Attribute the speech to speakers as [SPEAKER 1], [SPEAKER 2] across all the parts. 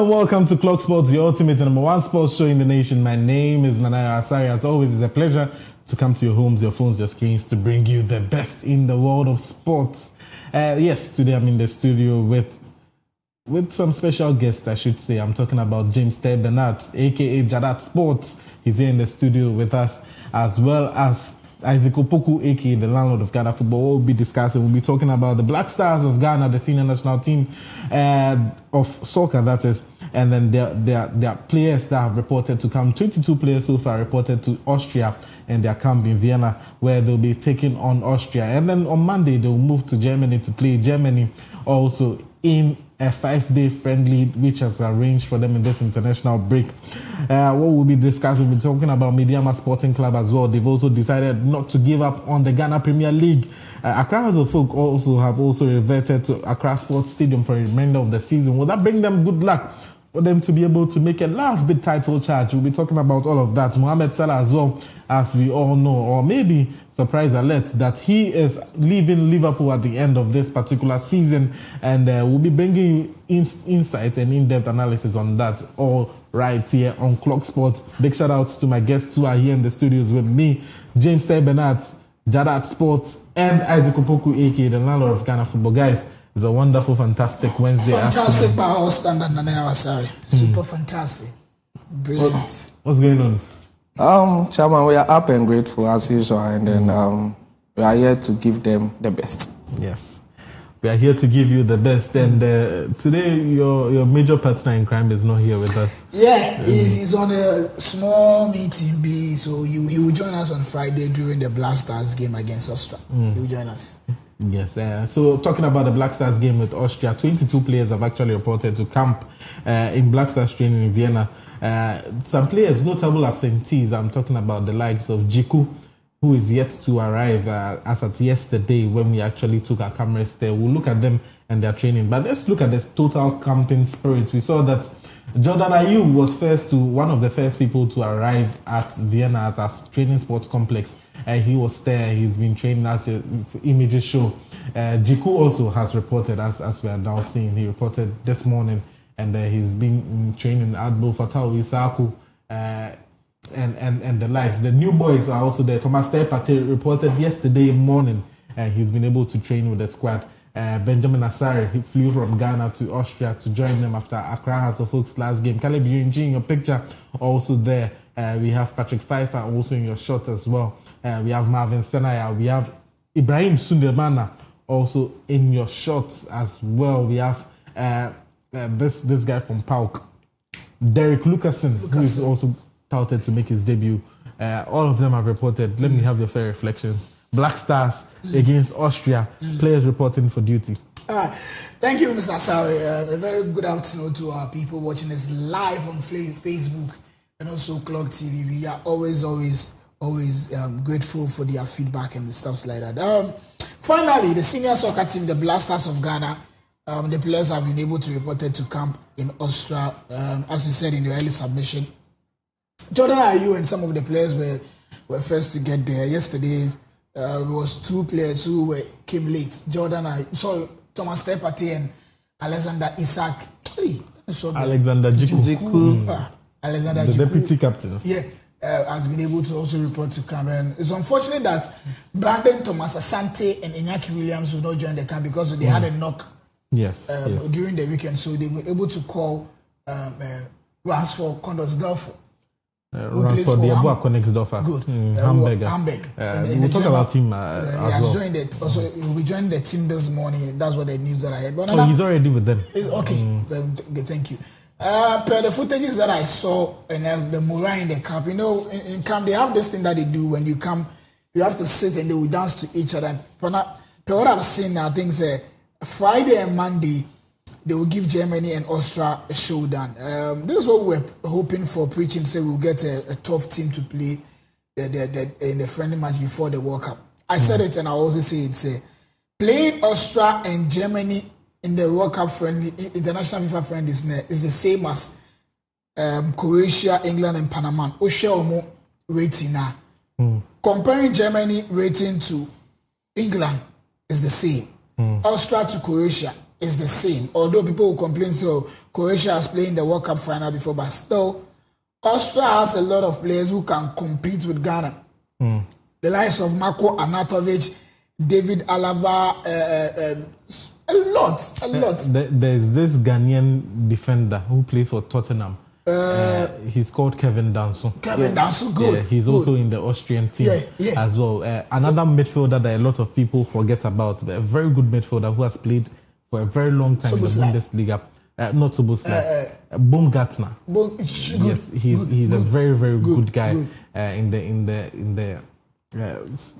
[SPEAKER 1] and welcome to Clog Sports, your ultimate number one sports show in the nation. My name is Nanaya Asari. As always, it's a pleasure to come to your homes, your phones, your screens to bring you the best in the world of sports. Yes, today I'm in the studio with some special guests, I should say. I'm talking about James Bernard, aka Jadat Sports. He's here in the studio with us, as well as Isaac Opoku, aka the landlord of Ghana football. We'll be talking about the Black Stars of Ghana, the senior national team of soccer, that is. And then there are players that have reported to come. 22 players so far reported to Austria and their camp in Vienna, where they'll be taking on Austria. And then on Monday, they'll move to Germany to play Germany also in a 5-day friendly, which has arranged for them in this international break. What we'll be discussing, we'll be talking about Mediama Sporting Club as well. They've also decided not to give up on the Ghana Premier League. Accra House of Folk have reverted to Accra Sports Stadium for the remainder of the season. Will that bring them good luck for them to be able to make a last bit title charge? We'll be talking about all of that. Mohamed Salah as well, as we all know, or maybe surprise alert that he is leaving Liverpool at the end of this particular season, and we'll be bringing you insights and in-depth analysis on that all right here on Clog Sports. Big shout outs to my guests who are here in the studios with me, James Bernard, Jadat Sports, and Isaac Opoku, aka the landlord of Ghana football. Guys, it's a wonderful, fantastic Wednesday
[SPEAKER 2] fantastic by our standard, Nanaya Asari. Super fantastic. Brilliant.
[SPEAKER 1] What's going on?
[SPEAKER 3] Chairman, we are up and grateful as usual, and then we are here to give them the best.
[SPEAKER 1] Yes, we are here to give you the best, and today your major partner in crime is not here with us.
[SPEAKER 2] Yeah, he's on a small meeting, so he will join us on Friday during the Black Stars game against Austria. He will join us.
[SPEAKER 1] Yes, so talking about the Black Stars game with Austria, 22 players have actually reported to camp in Black Stars training in Vienna. Some players, notable absentees. I'm talking about the likes of Jiku, who is yet to arrive as at yesterday when we actually took our cameras there. We'll look at them and their training. But let's look at the total camping spirit. We saw that Jordan Ayew was one of the first people to arrive at Vienna at our training sports complex. He was there. He's been training, as your images show. Jiku also has reported, as we are now seeing. He reported this morning. And he's been training Adbo Fatau Isaku and the likes. The new boys are also there. Thomas Tepate reported yesterday morning he's been able to train with the squad. Benjamin Asare, he flew from Ghana to Austria to join them after Accra Hearts of Oak's last game. Caleb Yuinji in your picture also there. We have Patrick Pfeiffer also in your shot as well. We have Marvin Senaya. We have Ibrahim Sundemana also in your shots as well. We have this guy from PAOK, Derek Lucassen, who is also touted to make his debut. All of them have reported. Let me have your fair reflections. Black Stars against Austria, players reporting for duty.
[SPEAKER 2] Thank you, Mr. Asari. A very good afternoon to our people watching us live on Facebook and also Clog TV. We are always grateful for their feedback and stuff like that. Finally, the senior soccer team, the Black Stars of Ghana, the players have been able to report to camp in Austria, as you said in the early submission. Jordan Ayew and some of the players were first to get there. Yesterday, there was 2 players who came late. Thomas Tepate and Alexander Isak.
[SPEAKER 1] Alexander Jiku.
[SPEAKER 2] Alexander
[SPEAKER 1] the
[SPEAKER 2] Jiku,
[SPEAKER 1] deputy captain.
[SPEAKER 2] Yeah, has been able to also report to camp. And it's unfortunate that Brandon Thomas Asante and Iñaki Williams will not join the camp because they had a knock.
[SPEAKER 1] Yes,
[SPEAKER 2] during the weekend, so they were able to call Ransford Kondorsdorfer.
[SPEAKER 1] Ransford Diabua Konexdorfer.
[SPEAKER 2] Good.
[SPEAKER 1] Hamburg. We'll talk about him
[SPEAKER 2] he has joined it. Also, he will join the team this morning. That's what the news that I heard. But
[SPEAKER 1] he's already with them.
[SPEAKER 2] Okay, thank you. Per the footages that I saw and the morale in the camp, in camp they have this thing that they do when you come, you have to sit and they will dance to each other. Per what I've seen, I think Friday and Monday, they will give Germany and Austria a showdown. This is what we're hoping for, preaching, say we'll get a tough team to play in the friendly match before the World Cup. I said it and I also say it. Playing Austria and Germany in the World Cup friendly, international FIFA friendly is the same as Croatia, England and Panama. Osha rating now. Comparing Germany rating to England is the same. Austria to Croatia is the same. Although people will complain, so Croatia has played in the World Cup final before, but still, Austria has a lot of players who can compete with Ghana. The likes of Marko Arnautovic, David Alaba, a lot.
[SPEAKER 1] There's this Ghanaian defender who plays for Tottenham. He's called Kevin Danso.
[SPEAKER 2] Danso, good.
[SPEAKER 1] Yeah, he's also in the Austrian team as well. Another midfielder that a lot of people forget about, a very good midfielder who has played for a very long time in the Bundesliga. Not Szoboszlai, Baumgartner. Yes, he's a very, very good guy. In the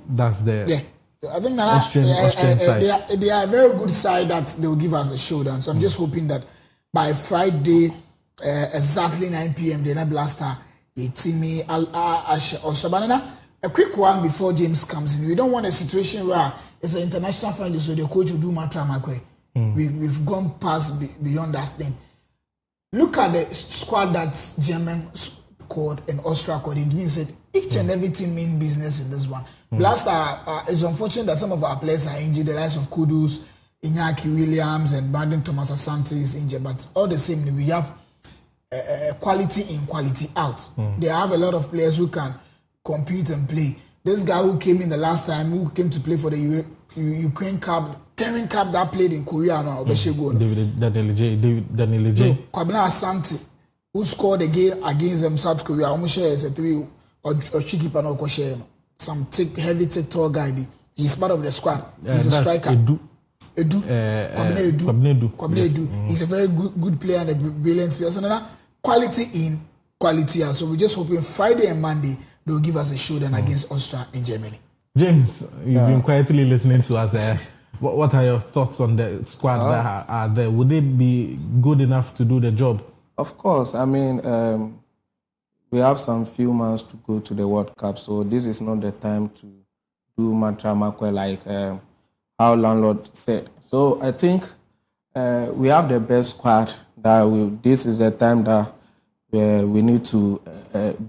[SPEAKER 1] that's the
[SPEAKER 2] I think
[SPEAKER 1] Austrian side.
[SPEAKER 2] They are a very good side that they will give us a showdown. So I'm just hoping that by Friday, exactly 9 p.m. the Blaster, Timi or Shabanana. A quick one before James comes in. We don't want a situation where it's an international friendly, so the coach will do Matra. We've gone past beyond that thing. Look at the squad that German squad and Austria squad. It means that each and everything mean business in this one. Blaster, it's unfortunate that some of our players are injured. The likes of Kudus, Iñaki Williams, and Brandon Thomas Asante is injured. But all the same, we have quality in, quality out. They have a lot of players who can compete and play. This guy who came in the last time, who came to play for the Ukraine Cup, Kevin Cup that played in Korea now,
[SPEAKER 1] David Daniel J.
[SPEAKER 2] Kwabena Asante, who scored again against South Korea, almost shares a 3 or keeper no share. Some heavy tall guy. He's part of the squad. He's a striker. Kwabena. He's a very good player and a brilliant player. So quality in, quality out. So we're just hoping Friday and Monday they'll give us a showdown against Austria in Germany.
[SPEAKER 1] James, you've been quietly listening to us. What are your thoughts on the squad that are there? Would they be good enough to do the job?
[SPEAKER 3] Of course. I mean, we have some few months to go to the World Cup, so this is not the time to do Matra like how landlord said. So I think we have the best squad. This is the time that we need to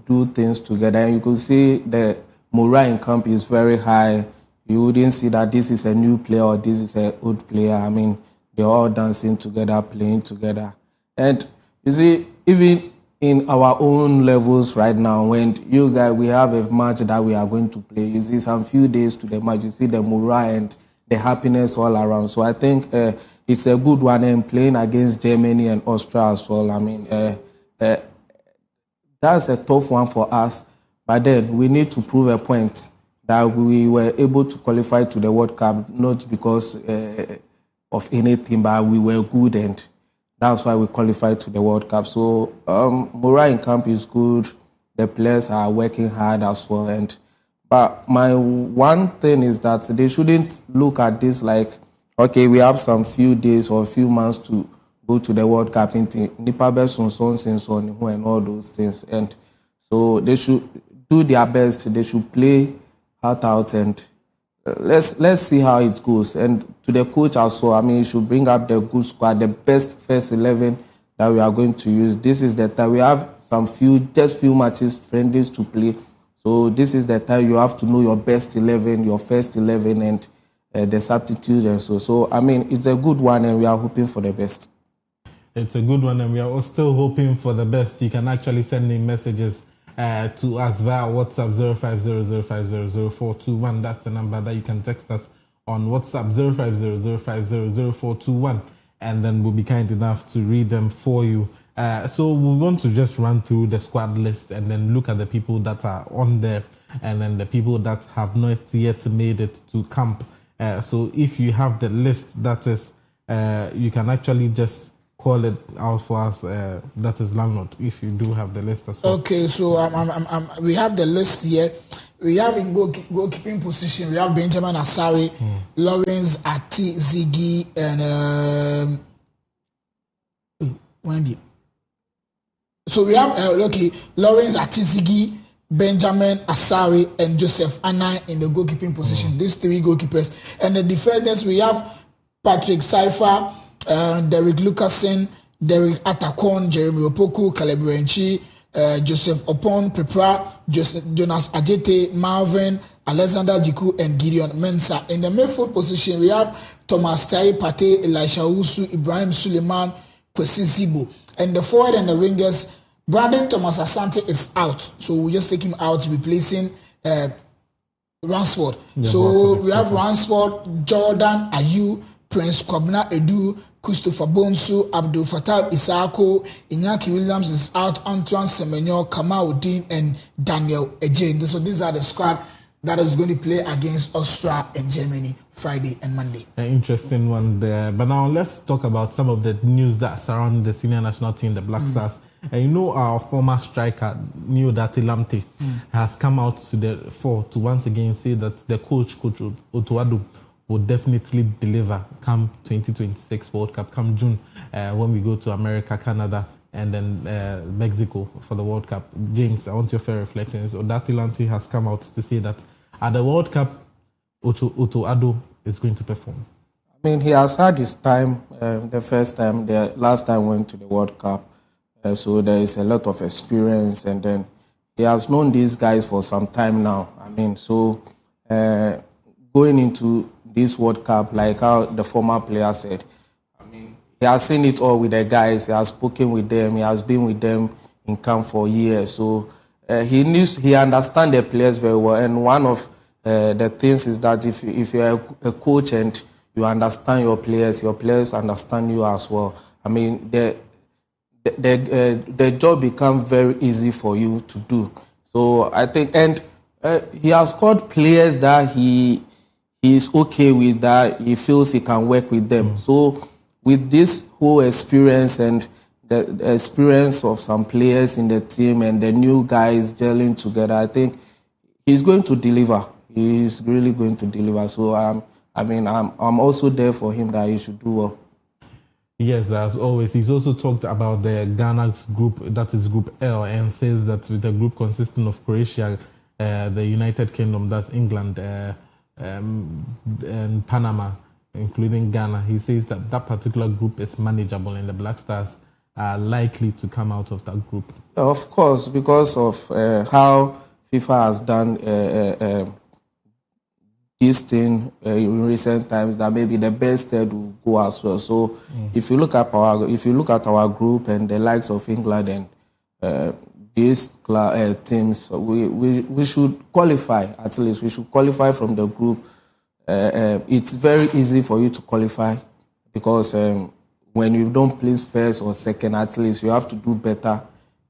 [SPEAKER 3] do things together. And you could see the morale in camp is very high. You wouldn't see that this is a new player or this is an old player. I mean, they're all dancing together, playing together. And you see, even in our own levels right now, when you guys, we have a match that we are going to play, you see some few days to the match, you see the morale and the happiness all around. So I think it's a good one, and playing against Germany and Austria as well. I mean, that's a tough one for us. But then we need to prove a point that we were able to qualify to the World Cup, not because of anything, but we were good, and that's why we qualified to the World Cup. So morale in camp is good. The players are working hard as well. But my one thing is that they shouldn't look at this like, okay, we have some few days or a few months to go to the World Cup and all those things. And so they should do their best. They should play hard out, and let's see how it goes. And to the coach also, I mean, you should bring up the good squad, the best first 11 that we are going to use. This is the time we have just few matches, friendlies to play. So this is the time you have to know your best 11, your first 11, and the substitutes and so. So I mean, it's a good one, and we are hoping for the best.
[SPEAKER 1] It's a good one, and we are still hoping for the best. You can actually send in messages to us via WhatsApp 0500500421. That's the number that you can text us on WhatsApp 0500500421, and then we'll be kind enough to read them for you. So we want to just run through the squad list and then look at the people that are on there, and then the people that have not yet made it to camp. So if you have the list, that is, you can actually just call it out for us. That is landlord, if you do have the list as well. Okay,
[SPEAKER 2] so we have the list here. We have in goalkeeping position, we have Benjamin Asare, Lawrence Ati Ziggy, and Wendy. So we have Lawrence Ati Ziggy, Benjamin Asare, and Joseph Anai in the goalkeeping position. These three goalkeepers. And the defenders, we have Patrick Saifa, Derek Lucasen, Derek Atakon, Jeremy Opoku, Caleb Renchi, Joseph Opon, Pepra, Jonas Ajete, Marvin, Alexander Jiku and Gideon Mensah. In the midfield position, we have Thomas Tai, Pate, Elisha Usu, Ibrahim Suleiman, Kwesi Zibo. And the forward and the wingers, Brandon Thomas Asante is out. So we'll just take him out, replacing Ransford. So we have Ransford, Jordan Ayew, Prince Kwabena Edu, Christopher Bonsu, Abdul Fattah Isako, Iñaki Williams is out, Antoine Semenyo, Kamauddin, and Daniel Ejen. So these are the squad that is going to play against Austria and Germany Friday and Monday.
[SPEAKER 1] An interesting one there. But now let's talk about some of the news that surround the senior national team, the Black Stars. And you know, our former striker, Niodati Lamte, has come out to the fore to once again say that the coach Otuado, will definitely deliver come 2026 World Cup, come June, when we go to America, Canada, and then Mexico for the World Cup. James, I want your fair reflections. Odati Lamte has come out to say that at the World Cup, Otuado is going to perform.
[SPEAKER 3] I mean, he has had his time. The last time went to the World Cup. So there is a lot of experience, and then he has known these guys for some time now. I mean, so going into this World Cup, like how the former player said, I mean, he has seen it all with the guys. He has spoken with them. He has been with them in camp for years. So he understands the players very well. And one of the things is that if you're a coach and you understand your players understand you as well. I mean, the job becomes very easy for you to do. So I think, and he has called players that he is okay with, that he feels he can work with them. So with this whole experience and the experience of some players in the team and the new guys gelling together, I think he's going to deliver. He's really going to deliver. So I'm also there for him, that he should do well.
[SPEAKER 1] Yes, as always. He's also talked about the Ghana's group, that is Group L, and says that with the group consisting of Croatia, the United Kingdom, that's England, and Panama, including Ghana, he says that that particular group is manageable and the Black Stars are likely to come out of that group.
[SPEAKER 3] Of course, because of how FIFA has done this thing in recent times, that maybe the best third will go as well. So if you look at our group and the likes of England and these teams, we should qualify. At least we should qualify from the group. It's very easy for you to qualify because when you don't place first or second, at least you have to do better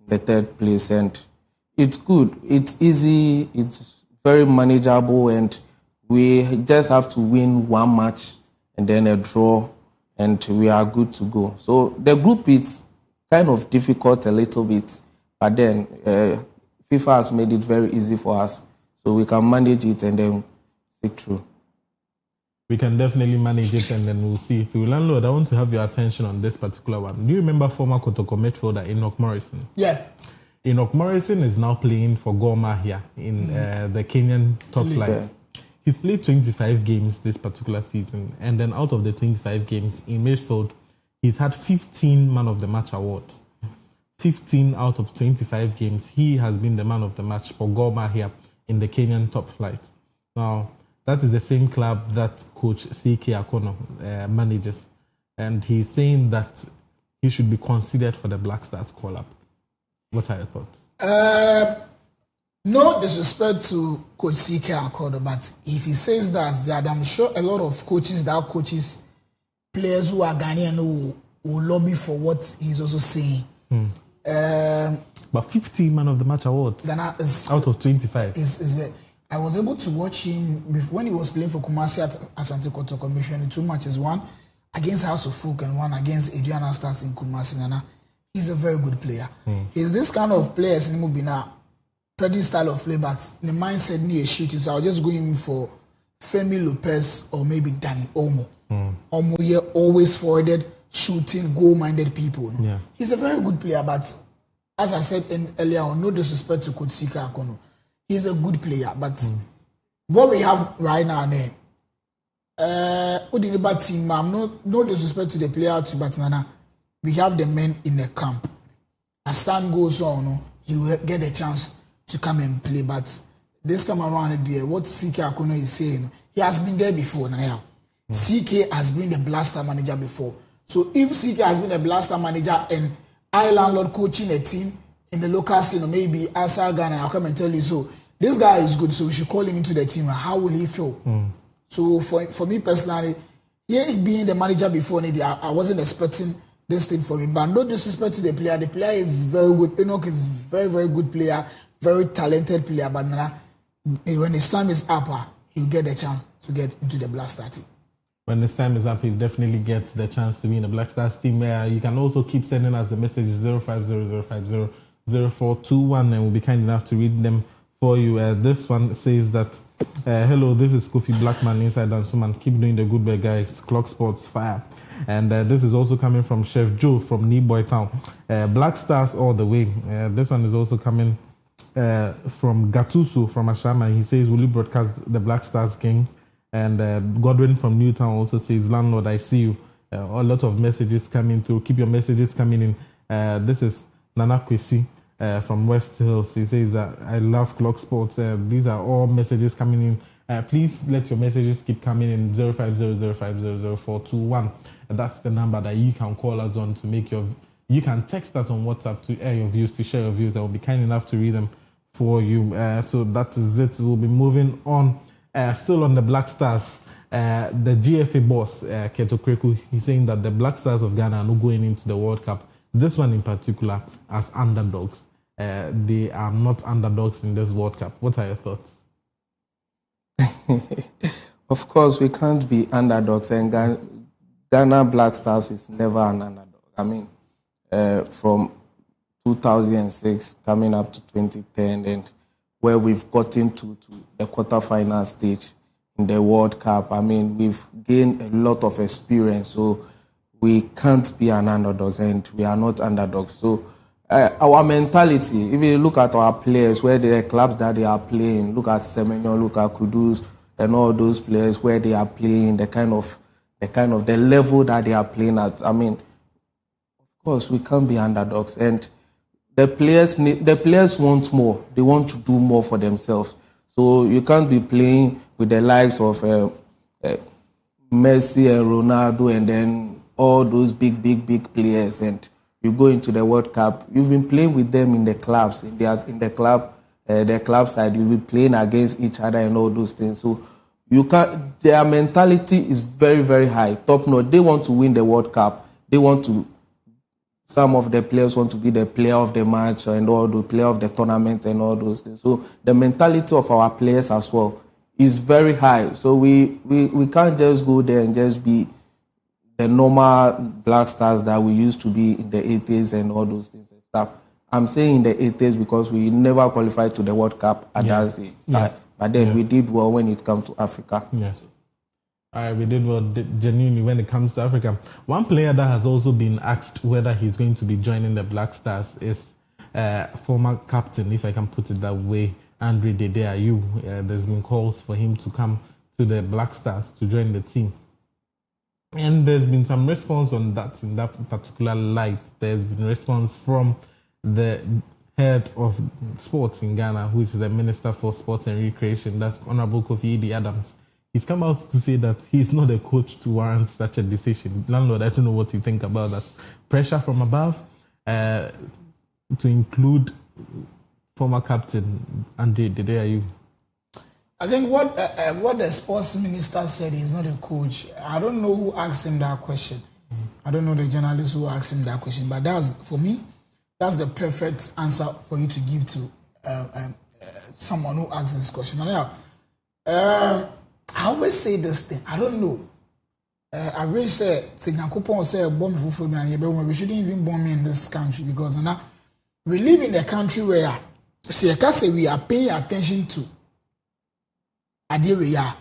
[SPEAKER 3] in the third place. And it's good. It's easy. It's very manageable, and we just have to win one match and then a draw, and we are good to go. So the group is kind of difficult a little bit, but then FIFA has made it very easy for us, so we can manage it and then stick through.
[SPEAKER 1] We can definitely manage it, and then we'll see through. Landlord, I want to have your attention on this particular one. Do you remember former Kotoko midfielder Enoch Morrison?
[SPEAKER 2] Yeah.
[SPEAKER 1] Enoch Morrison is now playing for Gor Mahia in the Kenyan top flight. Yeah. He's played 25 games this particular season, and then out of the 25 games in midfield, he's had 15 Man of the Match awards. 15 out of 25 games, he has been the Man of the Match for Gor Mahia in the Kenyan top flight. Now, that is the same club that coach C.K. Akono manages, and he's saying that he should be considered for the Black Stars call-up. What are your thoughts?
[SPEAKER 2] No disrespect to Coach C.K. Akono, but if he says that, I'm sure a lot of coaches players who are Ghanaian who lobby for what he's also saying.
[SPEAKER 1] But 15 Man of the Match awards out of 25.
[SPEAKER 2] I was able to watch him when he was playing for Kumasi at Asante Kotoko Commission in 2 matches, one against House of Folk and one against Adriana Stars in Kumasi. Nana, he's a very good player. He's this kind of player in Mubina, pretty style of play, but the mindset near shooting. So I was just going for Femi Lopez or maybe Danny Omo. Omo here always forwarded, shooting, goal-minded people. No? Yeah. He's a very good player, but as I said earlier on, no disrespect to Coach Sika Akono. He's a good player, but what we have right now, team, no disrespect to the player, but Nana, we have the men in the camp. As time goes on, he will get a chance to come and play, but this time around there, what CK Akono is saying, he has been there before now. CK has been the Blaster manager before. So if CK has been a Blaster manager and I landlord coaching a team in the local scene, maybe outside Ghana, I'll come and tell you, so this guy is good, so we should call him into the team. How will he feel? So for me personally, being the manager before, I wasn't expecting this thing for me. But no disrespect to the player. The player is very good. Enoch is very, very good player, very talented player. But when his time is up, he'll get the chance to get into the Blaster team.
[SPEAKER 1] When his time is up, he'll definitely get the chance to be in the Black Stars team. You can also keep sending us the messages 0500500421 and we'll be kind enough to read them for you. This one says that, hello, this is Kofi Blackman inside Dansuman. Keep doing the good work, guys. Clog Sports Fire. And this is also coming from Chef Joe from Neboy Town. Black Stars all the way. This one is also coming from Gatuso from Ashama. He says, will you broadcast the Black Stars games? And Godwin from Newtown also says, landlord, I see you. A lot of messages coming through. Keep your messages coming in. This is Nana Kwesi from West Hills. He says that I love Clog Sports. These are all messages coming in. Please let your messages keep coming in 0500500421. That's the number that you can call us on to make your. You can text us on WhatsApp to air your views, to share your views. I will be kind enough to read them for you. So that is it. We'll be moving on. Still on the Black Stars. The GFA boss, Keto Kreku, he's saying that the Black Stars of Ghana are not going into the World Cup. This one in particular as underdogs. They are not underdogs in this World Cup. What are your thoughts?
[SPEAKER 3] Of course, we can't be underdogs, and Ghana Black Stars is never an underdog. I mean, from 2006 coming up to 2010, and where we've gotten to the quarterfinal stage in the World Cup. I mean, we've gained a lot of experience, so we can't be an underdog, and we are not underdogs. So our mentality, if you look at our players, where the clubs that they are playing, look at Semenyo, look at Kudus, and all those players where they are playing, the level that they are playing at. I mean, of course, we can't be underdogs, and the players want more. They want to do more for themselves. So you can't be playing with the likes of Messi and Ronaldo and then all those big players, and you go into the World Cup. You've been playing with them in the clubs, in the club side. You've been playing against each other and all those things. So you can't. Their mentality is very, very high, top notch. They want to win the World Cup. Some of the players want to be the player of the match and all the player of the tournament and all those things. So the mentality of our players as well is very high. So we can't just go there and just be the normal Black Stars that we used to be in the 80s and all those things and stuff. I'm saying in the 80s because we never qualified to the World Cup at that stage. But then we did well when it comes to Africa.
[SPEAKER 1] Yes. We did well genuinely when it comes to Africa. One player that has also been asked whether he's going to be joining the Black Stars is former captain, if I can put it that way, Andre Dede Ayew. There's been calls for him to come to the Black Stars to join the team. And there's been some response on that in that particular light. There's been response from the head of sports in Ghana, which is the Minister for Sports and Recreation, that's Honorable Kofi Idi Adams. He's come out to say that he's not a coach to warrant such a decision. Landlord, I don't know what you think about that. Pressure from above to include former captain Andre Dede Ayew.
[SPEAKER 2] I think what the sports minister said, he's not a coach. I don't know who asked him that question. I don't know the journalist who asked him that question. But for me, that's the perfect answer for you to give to someone who asks this question. Now, I always say this thing. I don't know. I really say, we shouldn't even bomb me in this country because now we live in a country where we are paying attention to we are,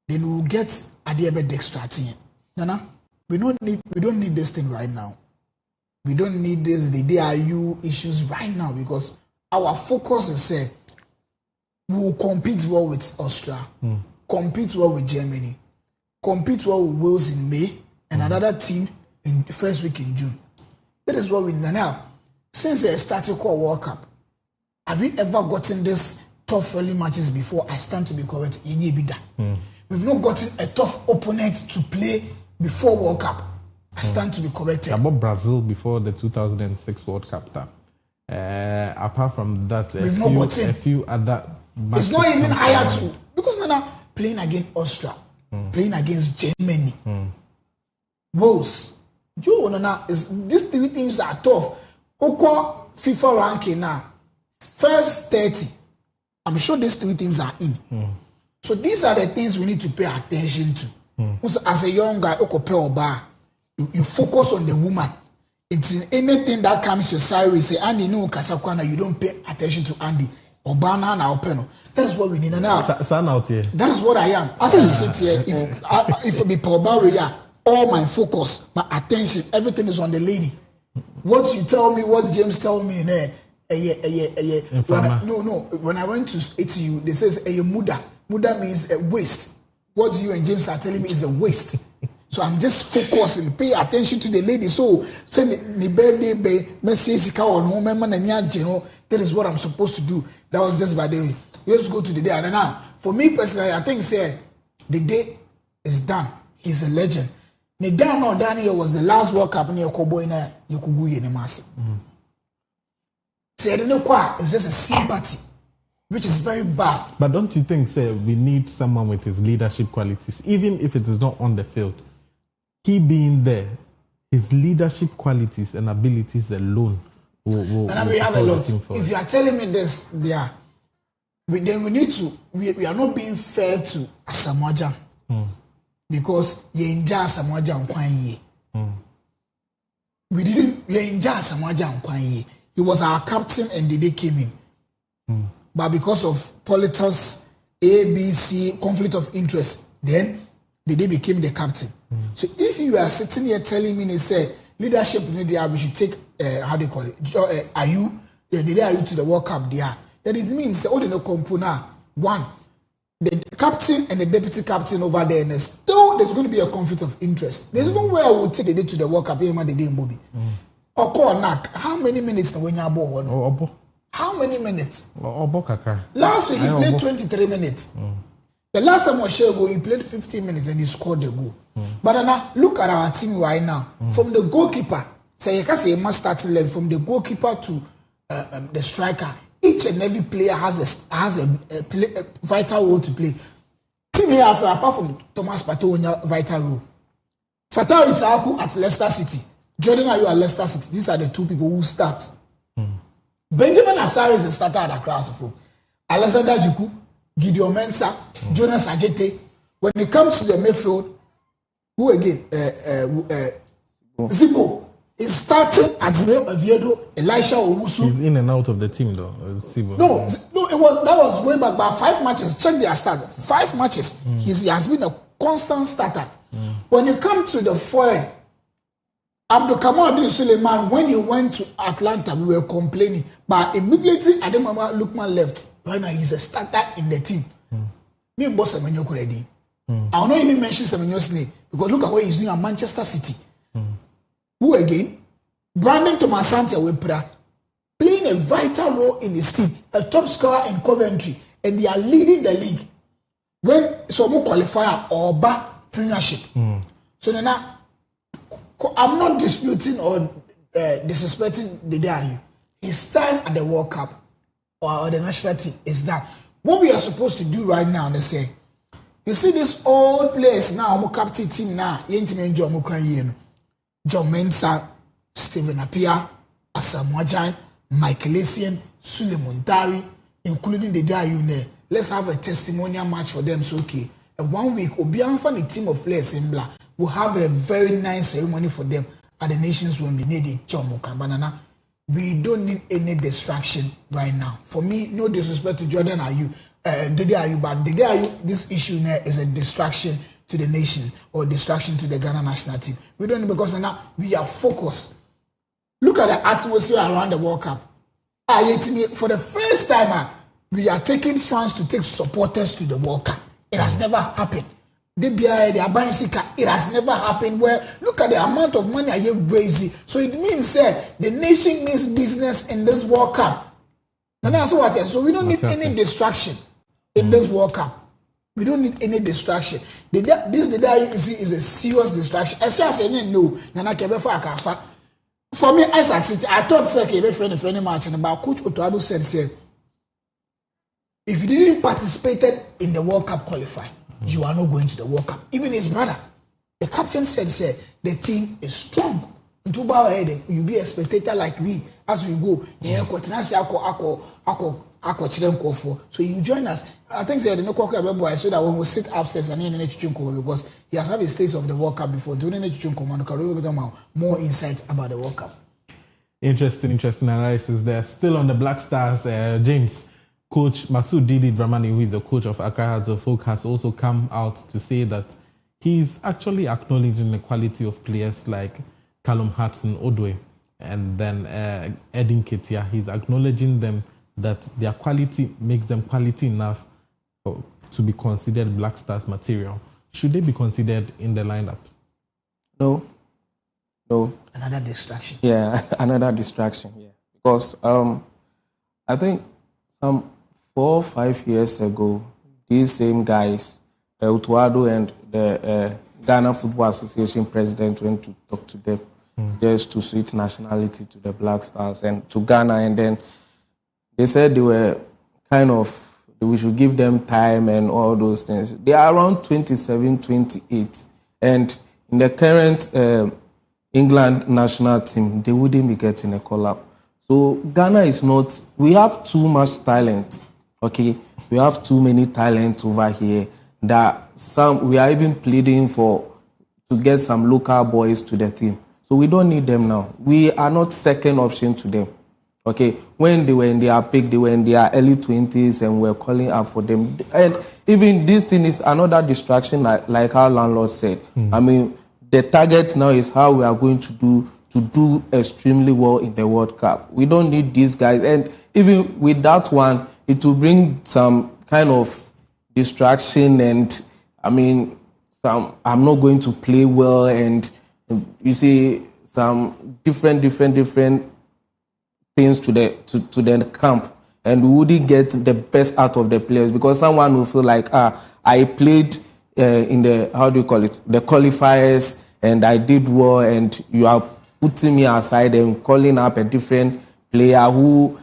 [SPEAKER 2] then we'll get dextrating. Nana, we don't need this thing right now. We don't need this the DIU issues right now because our focus is we will compete well with Austria, compete well with Germany, compete well with Wales in May, and another team in the first week in June. That is what we need now. Since the started World Cup, have you ever gotten this tough friendly matches before. I stand to be correct. We've not gotten a tough opponent to play before World Cup. I stand to be corrected.
[SPEAKER 1] About Brazil before the 2006 World Cup time. Apart from that,
[SPEAKER 2] we've not gotten
[SPEAKER 1] a few other.
[SPEAKER 2] It's not even higher too, because now playing against Austria, playing against Germany, Wales. These three teams are tough. Oko FIFA ranking now, first 30. I'm sure these three teams are in. So these are the things we need to pay attention to. So as a young guy, you focus on the woman. It's anything that comes your side, we say, Andy, no, Kasakwana, you don't pay attention to Andy. Obana na Openo. That is what we need now. That is what I am. As I sit here, if me all my focus, my attention, everything is on the lady. What you tell me, what James tell me, when I went to ATU, they says a muda. Muda means a waste. What you and James are telling me is a waste. So I'm just focusing, pay attention to the lady. So say me birthday message on home, that is what I'm supposed to do. That was just by the way. Let's go to the day. And now, for me personally, I think say the day is done. He's a legend. Daniel was the last World Cup in your cowboy na Yokugu Yenemasi. Say it's just a sympathy, which is very bad.
[SPEAKER 1] But don't you think, sir, we need someone with his leadership qualities, even if it is not on the field? He being there, his leadership qualities and abilities alone will
[SPEAKER 2] and we have a lot. If you are telling me this, then we need to. We are not being fair to Asamoah because ye enjoy Asamoah Gyan. We didn't. We enjoy Asamoah Gyan. He was our captain, and the day came in. But because of politics, ABC, conflict of interest, then the day became the captain. So if you are sitting here telling me, they say leadership in India, we should take how do you call it? Ayu, the day Ayu to the World Cup there. Then it means all the no component one, the captain and the deputy captain over there, and still there's going to be a conflict of interest. There's no way I would take the day to the World Cup, even the day in Bobby. Or call Nak. How many minutes when you're born? How many minutes? Last week he played 23 minutes. The last time Oshego, he played 15 minutes and he scored the goal. But now look at our team right now. From the goalkeeper, say you can say a must starting level from the goalkeeper to the striker. Each and every player has a vital role to play. Team here, apart from Thomas Partey, vital role. Fatal Isaku at Leicester City. Jordan Ayew at Leicester City. These are the two people who start. Benjamin Asare is a starter at Accra Asafo. Alexander Jiku, Gideon Mensah, Jonas Ajete. When it comes to the midfield, who again? Zibo is starting at Real Oviedo. Elisha Owusu.
[SPEAKER 1] He's in and out of the team though. Zibo.
[SPEAKER 2] No, that was way back. But 5 matches. Check their start. 5 matches. He has been a constant starter. When you come to the forward, Abdul Kamal Suleiman, when he went to Atlanta, we were complaining. But immediately, Ademama Lukman left. Right now, he's a starter in the team. Me and Boss Semenyo already. I will not even mention Semenyo's name because look at what he's doing at Manchester City. Who again? Brandon Tomasante Wepra, playing a vital role in his team, a top scorer in Coventry, and they are leading the league. When some qualifier or Premiership. So now, I'm not disputing or disrespecting the day. His time at the World Cup or the national team is done. What we are supposed to do right now, they say, you see this old players now, I'm captain team now, John Mensah, Stephen Appiah, Asamoah Gyan, Michael Essien, Suleiman Dari, including the day. Let's have a testimonial match for them. So okay, 1 week, Obianfa, the team of players in Blah, will have a very nice ceremony for them at the Nations when they need it. Banana. We don't need any distraction right now. For me, no disrespect to Jordan Ayew, Dede Ayew, but Dede Ayew, this issue now is a distraction to the nation or distraction to the Ghana national team. We don't need because now we are focused. Look at the atmosphere around the World Cup. For the first time, we are taking fans to take supporters to the World Cup. It has never happened. They are buying Sika. It has never happened. Where look at the amount of money I get crazy. So it means the nation means business in this World Cup. And that's what I said. So we don't need any distraction in this World Cup. We don't need any distraction. The day you see is a serious distraction. As I say, no, Nana Kebe Akafa. For me, as I sit, I thought Kebe friendly match, and about Coach Otuado said, if you didn't participate in the World Cup qualify, you are not going to the World Cup. Even his brother, the captain said, the team is strong. You be a spectator like we as we go. So you join us. I think they no boy so that when we sit upstairs and because he has had a stage of the World Cup before. More insights about the World Cup.
[SPEAKER 1] Interesting analysis there. Still on the Black Stars, James. Coach Masood Didi Dramani, who is the coach of Accra Hearts of Oak, has also come out to say that he's actually acknowledging the quality of players like Callum Hudson-Odoi and then Edin Ketia. He's acknowledging them that their quality makes them quality enough to be considered Black Stars material. Should they be considered in the lineup?
[SPEAKER 3] No.
[SPEAKER 2] Another distraction.
[SPEAKER 3] Yeah, another distraction. Yeah, because I think some 4 or 5 years ago, these same guys, Otuado and the Ghana Football Association president went to talk to them just to switch nationality to the Black Stars and to Ghana, and then they said they were we should give them time and all those things. They are around 27, 28, and in the current England national team, they wouldn't be getting a call-up. So Ghana is not, we have too much talent, okay? We have too many talent over here that we are even pleading to get some local boys to the team. So we don't need them now. We are not second option to them, okay? When they were in their peak, they were in their early 20s and we're calling up for them. And even this thing is another distraction, like how landlord said. I mean, the target now is how we are going to do extremely well in the World Cup. We don't need these guys. And even with that one, it will bring some kind of distraction and, I mean, I'm not going to play well and you see some different things to the camp. And we wouldn't get the best out of the players because someone will feel like, I played in the, the qualifiers and I did well and you are putting me aside and calling up a different player who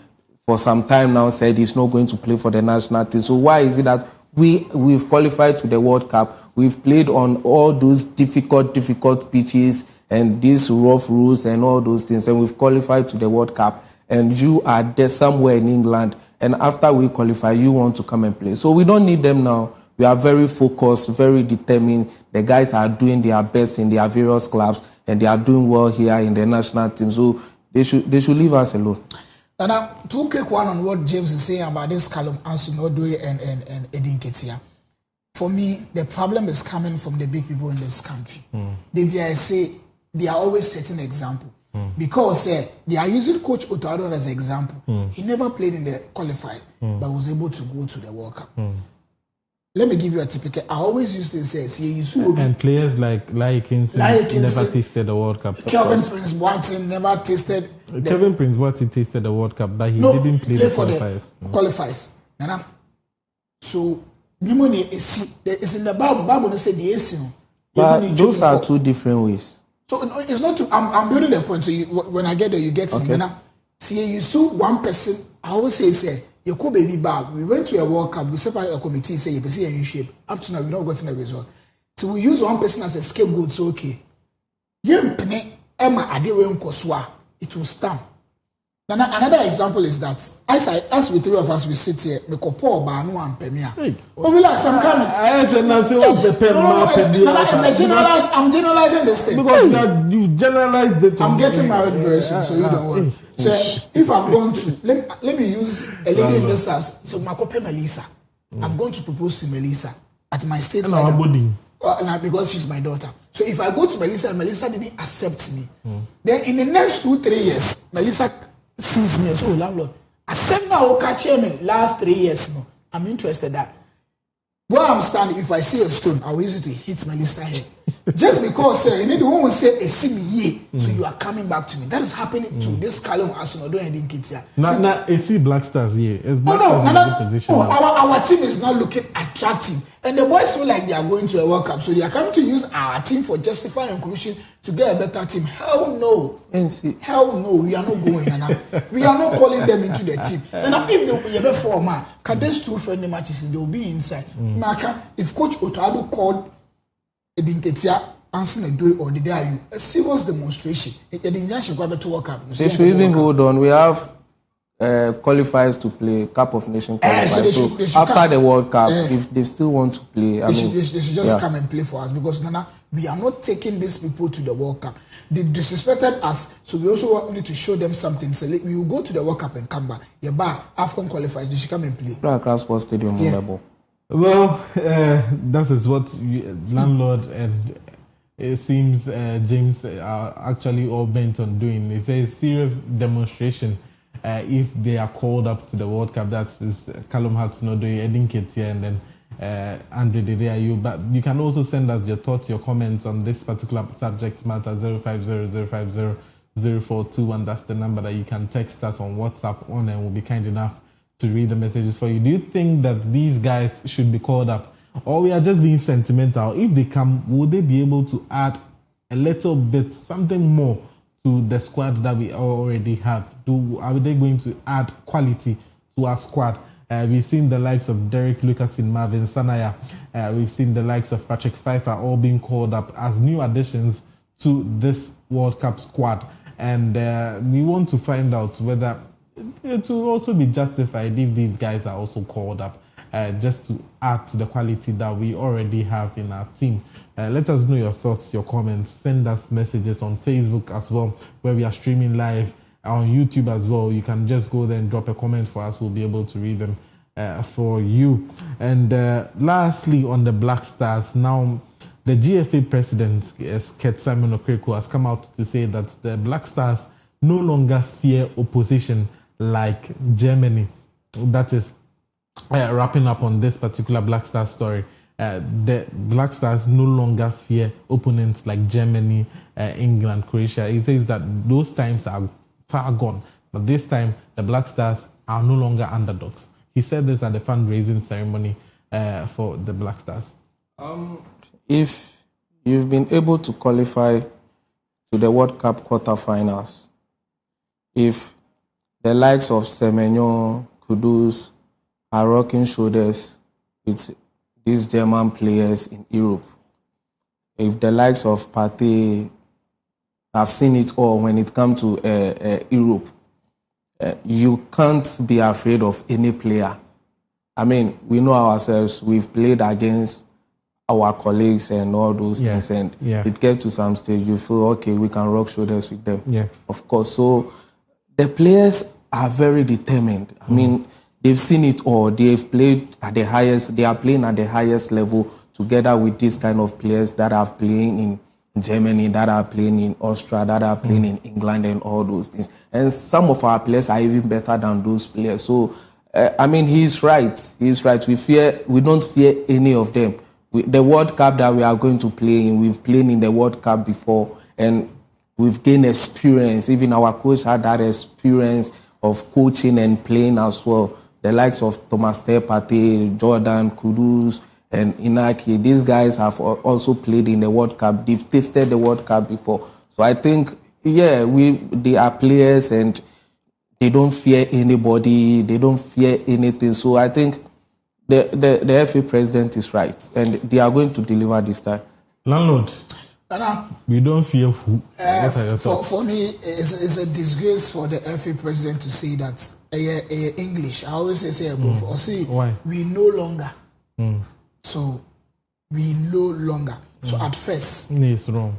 [SPEAKER 3] for some time now said he's not going to play for the national team. So why is it that we've qualified to the World Cup, we've played on all those difficult pitches and these rough rules and all those things, and we've qualified to the World Cup, and you are there somewhere in England, and after we qualify, you want to come and play. So we don't need them now. We are very focused, very determined. The guys are doing their best in their various clubs, and they are doing well here in the national team. So they should leave us alone.
[SPEAKER 2] And now, to quick one on what James is saying about this Callum Hudson-Odoi and Edin Ketia. For me, the problem is coming from the big people in this country. I say they are always setting an example. Because they are using Coach Otuado as an example. He never played in the qualifier, but was able to go to the World Cup. Let me give you a typical. I always used to say,
[SPEAKER 1] and players like Laikins never tasted the World Cup.
[SPEAKER 2] Kevin Prince Boateng never tasted.
[SPEAKER 1] Kevin Prince Boateng tasted the World Cup, but he didn't play the qualifiers.
[SPEAKER 2] Qualifiers. So, it's in the Bible. They say the AC.
[SPEAKER 3] But those are two different ways.
[SPEAKER 2] So it's not. I'm building the point. So when I get there, you get me. See, you saw one person. I always say. You could baby bar. We went to a World Cup. We separated a committee. Say you see a shape. Up to now, we not gotten a result. So we use one person as a scapegoat. So okay, Emma Adewe Nkosua. It will stand. Another example is that as we three of us we sit here, me kopo Banu and Pemia. Oh, relax, I'm coming. I'm generalizing this thing.
[SPEAKER 1] Because you've generalized it.
[SPEAKER 2] I'm getting my own version, so you don't worry. So if I've gone to let me use a lady in this house. So Makope Melissa. I've gone to propose to Melissa at my state because she's my daughter. So if I go to Melissa and Melissa didn't accept me, then in the next 2-3 years, Melissa sees me. So landlord, accept now. Catch me last 3 years. No, I'm interested that where I'm standing, if I see a stone, I will use it to hit my lister head. Just because you need the one who say, see me ye, so you are coming back to me. That is happening to this Callum Arsenal and Kitia.
[SPEAKER 1] Now, see Black Stars here. It's Black
[SPEAKER 2] no,
[SPEAKER 1] Stars in a good position.
[SPEAKER 2] Our team is not looking attractive. And the boys feel like they are going to a World Cup. So they are coming to use our team for justifying inclusion to get a better team. Hell no. Hell no. We are not going. We are not calling them into the team. And if they ever form, these two friendly matches, they will be inside. If Coach Otado called Edinketia answering a do or did they are a serious demonstration?
[SPEAKER 3] They should even hold on. We have qualifiers to play Cup of Nations qualifiers. They should after the World Cup, if they still want to play, they should
[SPEAKER 2] just come and play for us because Nana, we are not taking these people to the World Cup. They disrespected us, so we also need to show them something. So we will go to the World Cup and come back. AFCON qualifiers, they should come and play.
[SPEAKER 3] Sports Stadium.
[SPEAKER 1] Well, that is what landlord and it seems James are actually all bent on doing. It's a serious demonstration. If they are called up to the World Cup, that's Callum Hudson-Odoi, Edin Ketia, and then Andre Dedeayu. But you can also send us your thoughts, your comments on this particular subject matter, 050-050-0421. That's the number that you can text us on WhatsApp on, and we'll be kind enough to read the messages for you. Do you think that these guys should be called up, or we are just being sentimental? If they come, would they be able to add a little bit, something more to the squad that we already have? Are they going to add quality to our squad? We've seen the likes of Derek Lucas and Marvin Sanaya. We've seen the likes of Patrick Pfeiffer all being called up as new additions to this World Cup squad. And we want to find out whether it will also be justified if these guys are also called up, just to add to the quality that we already have in our team. Let us know your thoughts, your comments. Send us messages on Facebook as well, where we are streaming live, on YouTube as well. You can just go there and drop a comment for us. We'll be able to read them for you. And lastly, on the Black Stars, now the GFA president, Ket Simon Okreko, has come out to say that the Black Stars no longer fear opposition like Germany. That is wrapping up on this particular Black Stars story. The Black Stars no longer fear opponents like Germany, England, Croatia. He says that those times are far gone, but this time the Black Stars are no longer underdogs. He said this at the fundraising ceremony for the Black Stars.
[SPEAKER 3] If you've been able to qualify to the World Cup quarterfinals, if the likes of Semenyo, Kudus are rocking shoulders with these German players in Europe, if the likes of Partey have seen it all when it comes to Europe, you can't be afraid of any player. I mean, we know ourselves, we've played against our colleagues and all those things, and it gets to some stage, you feel, okay, we can rock shoulders with them. Yeah. Of course. So the players are very determined. I mean, they've seen it all. They've played at the highest. They are playing at the highest level together with these kind of players that are playing in Germany, that are playing in Austria, that are playing in England, and all those things. And some of our players are even better than those players. So, I mean, he's right. He's right. We don't fear any of them. The World Cup that we are going to play in, we've played in the World Cup before, and we've gained experience. Even our coach had that experience of coaching and playing as well. The likes of Thomas Partey, Jordan, Kudus, and Inaki, these guys have also played in the World Cup. They've tasted the World Cup before. So I think, they are players and they don't fear anybody. They don't fear anything. So I think the FA president is right, and they are going to deliver this time.
[SPEAKER 1] Landlord, we don't fear who?
[SPEAKER 2] For me, it's a disgrace for the FA president to say that English. I always say bro. Or see, why? We no longer. So we no longer. So at first,
[SPEAKER 1] it's wrong.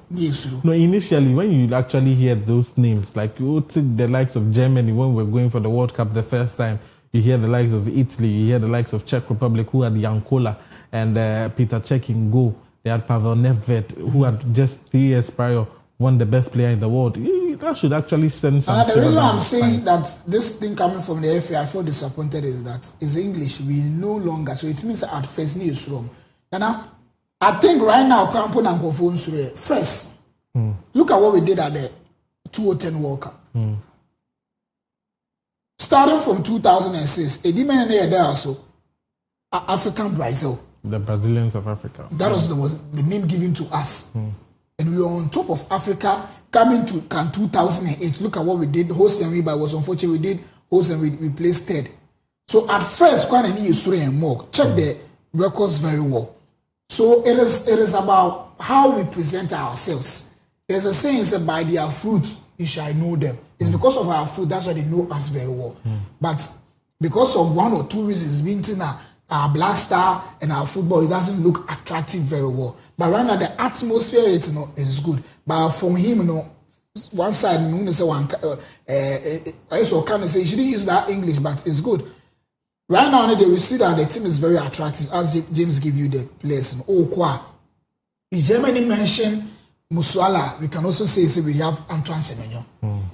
[SPEAKER 1] No, initially, when you actually hear those names, like you take the likes of Germany when we're going for the World Cup the first time, you hear the likes of Italy, you hear the likes of Czech Republic, who had Jankola and Peter Cech in goal. They had Pavel Nedved, who had just 3 years prior won the best player in the world. Africa should actually send some.
[SPEAKER 2] And the reason why I'm
[SPEAKER 1] fans.
[SPEAKER 2] saying that this thing coming from the FA, I feel disappointed is that it's English. We no longer, so it means at first news from. Now, I think right now, Crampon and Kofon first, look at what we did at the 2010 World Cup. Starting from 2006, it didn't there also African Brazil.
[SPEAKER 1] The Brazilians of Africa.
[SPEAKER 2] That was the name given to us. And we were on top of Africa coming to Can 2008. Look at what we did. Host and we, but it was unfortunate. We did host and we placed third. So at first, Kwan and Yusuri and more check the records very well. So it is about how we present ourselves. There's a saying said, by their fruit you shall know them. It's because of our fruit, that's why they know us very well. But because of one or two reasons, being our Black Star and our football, it doesn't look attractive very well. But right now, the atmosphere, it is good. But from him, one side, I also kind of say, you shouldn't use that English, but it's good. Right now, they will see that the team is very attractive, as James give you the players. If Germany mentioned Musiala, we can also say we have Antoine Semenyo.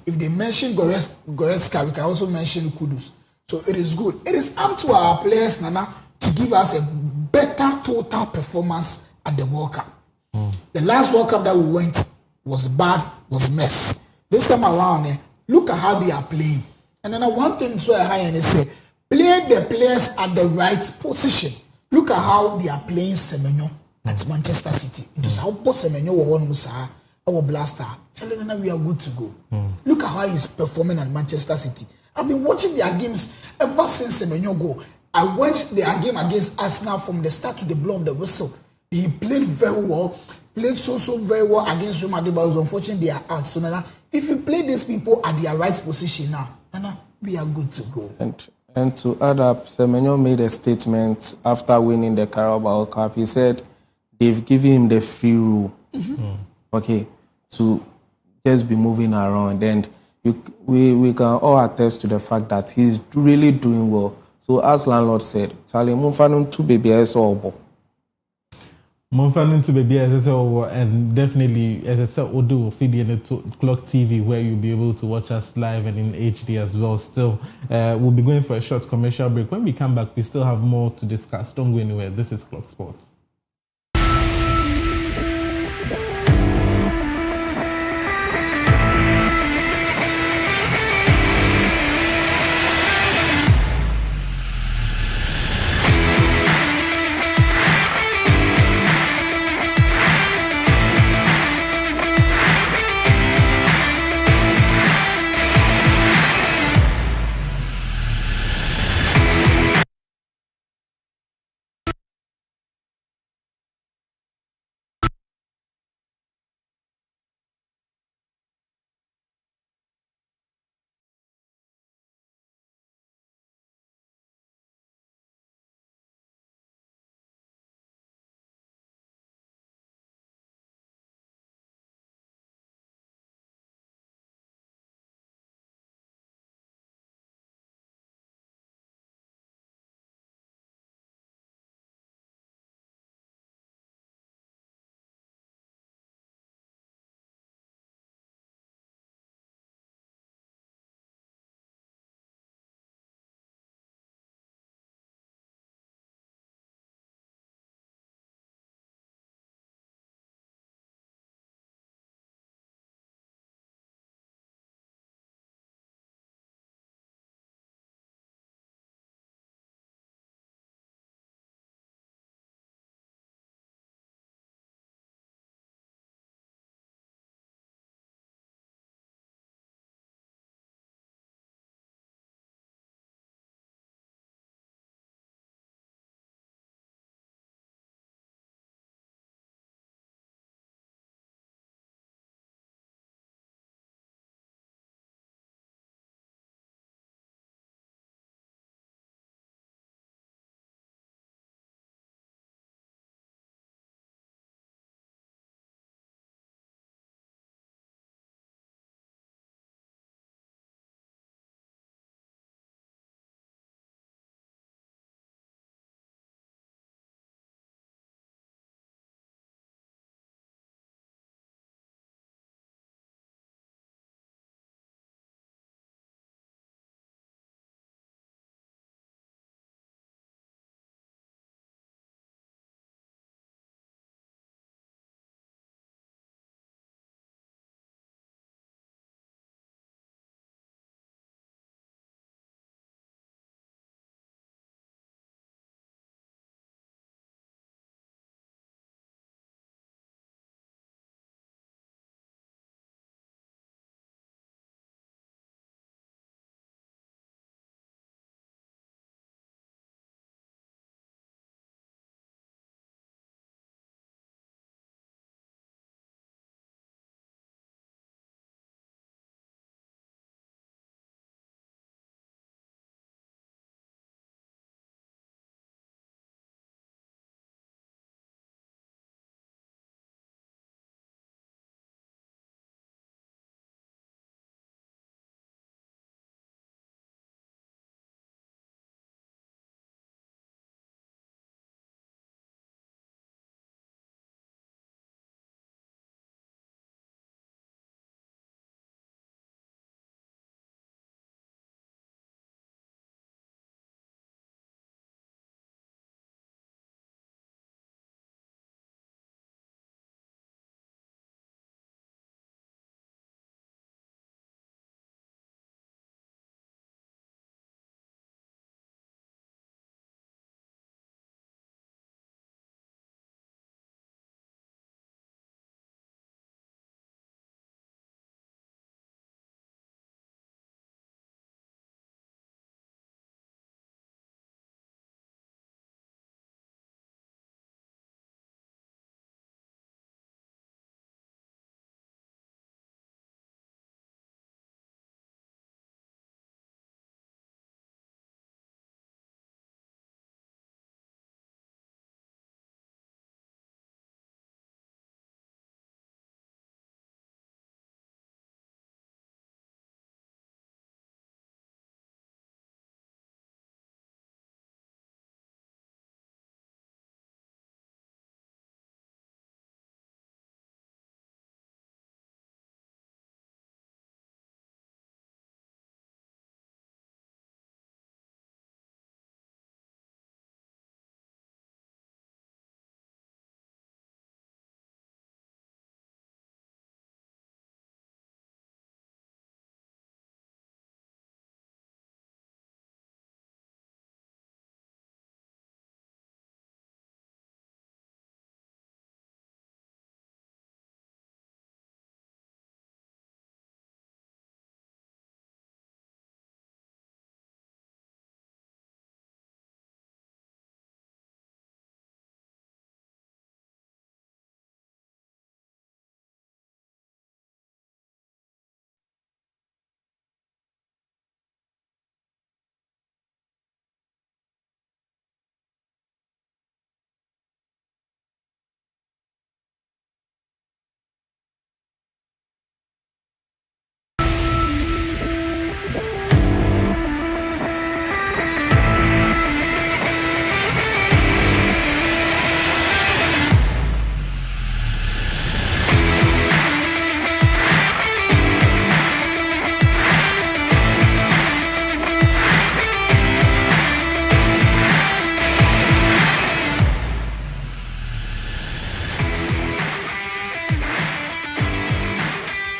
[SPEAKER 2] If they mention Goretzka, we can also mention Kudus. So it is good. It is up to our players, Nana, to give us a better total performance at the World Cup. The last World Cup that we went was bad, was mess. This time around, look at how they are playing. And then one thing so high and they say, play the players at the right position. Look at how they are playing Semenyo at Manchester City. It was how Semenyo won Musa, our blaster. Telling them we are good to go. Look at how he's performing at Manchester City. I've been watching their games ever since Semenyo go. I watched their game against Arsenal from the start to the blow of the whistle. He played very well, played so very well against Real Madrid, but it was unfortunate they are out. So now, if you play these people at their right position now, we are good to go.
[SPEAKER 3] And to add up, Semenyo made a statement after winning the Carabao Cup. He said they've given him the free rule, okay, to just be moving around. And we can all attest to the fact that he's really doing well. So as landlord said, Charlie, Mumfanun to baby as all.
[SPEAKER 1] Mumfanun to baby as and definitely as I said, Odo feed in the Clog TV where you'll be able to watch us live and in HD as well. Still, we'll be going for a short commercial break. When we come back, we still have more to discuss. Don't go anywhere. This is Clog Sports.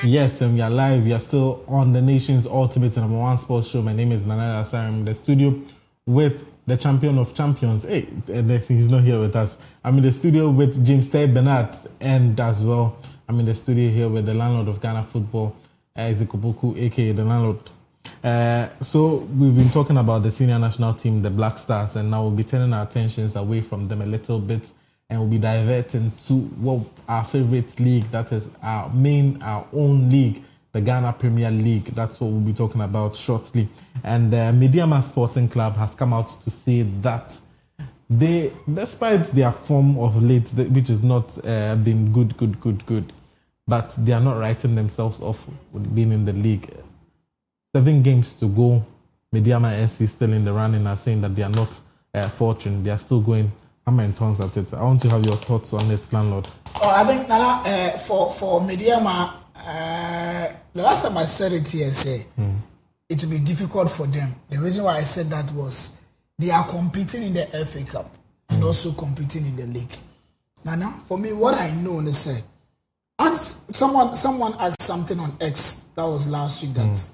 [SPEAKER 1] Yes, and we are live. We are still on the nation's ultimate number one sports show. My name is Nanaya Asari. I'm in the studio with the champion of champions. Hey, and he's not here with us. I'm in the studio with James Tay Bernard, and as well, I'm in the studio here with the landlord of Ghana football, Ezikoboku, aka the landlord. So we've been talking about the senior national team, the Black Stars, and now we'll be turning our attentions away from them a little bit, and we'll be diverting to what our favorite league, that is our own league, the Ghana Premier League. That's what we'll be talking about shortly. And Mediama Sporting Club has come out to say that they, despite their form of late, which is not been good, but they are not writing themselves off with being in the league. 7 games to go. Mediama SC still in the running, are saying that they are not fortunate. They are still going hammer and tongs at it. I want to have your thoughts on it, landlord.
[SPEAKER 2] Oh, I think Nana, for Mediama, the last time I said it here, it will be difficult for them. The reason why I said that was they are competing in the FA Cup and also competing in the league. Nana, for me, what I know is someone asked something on X, that was last week, that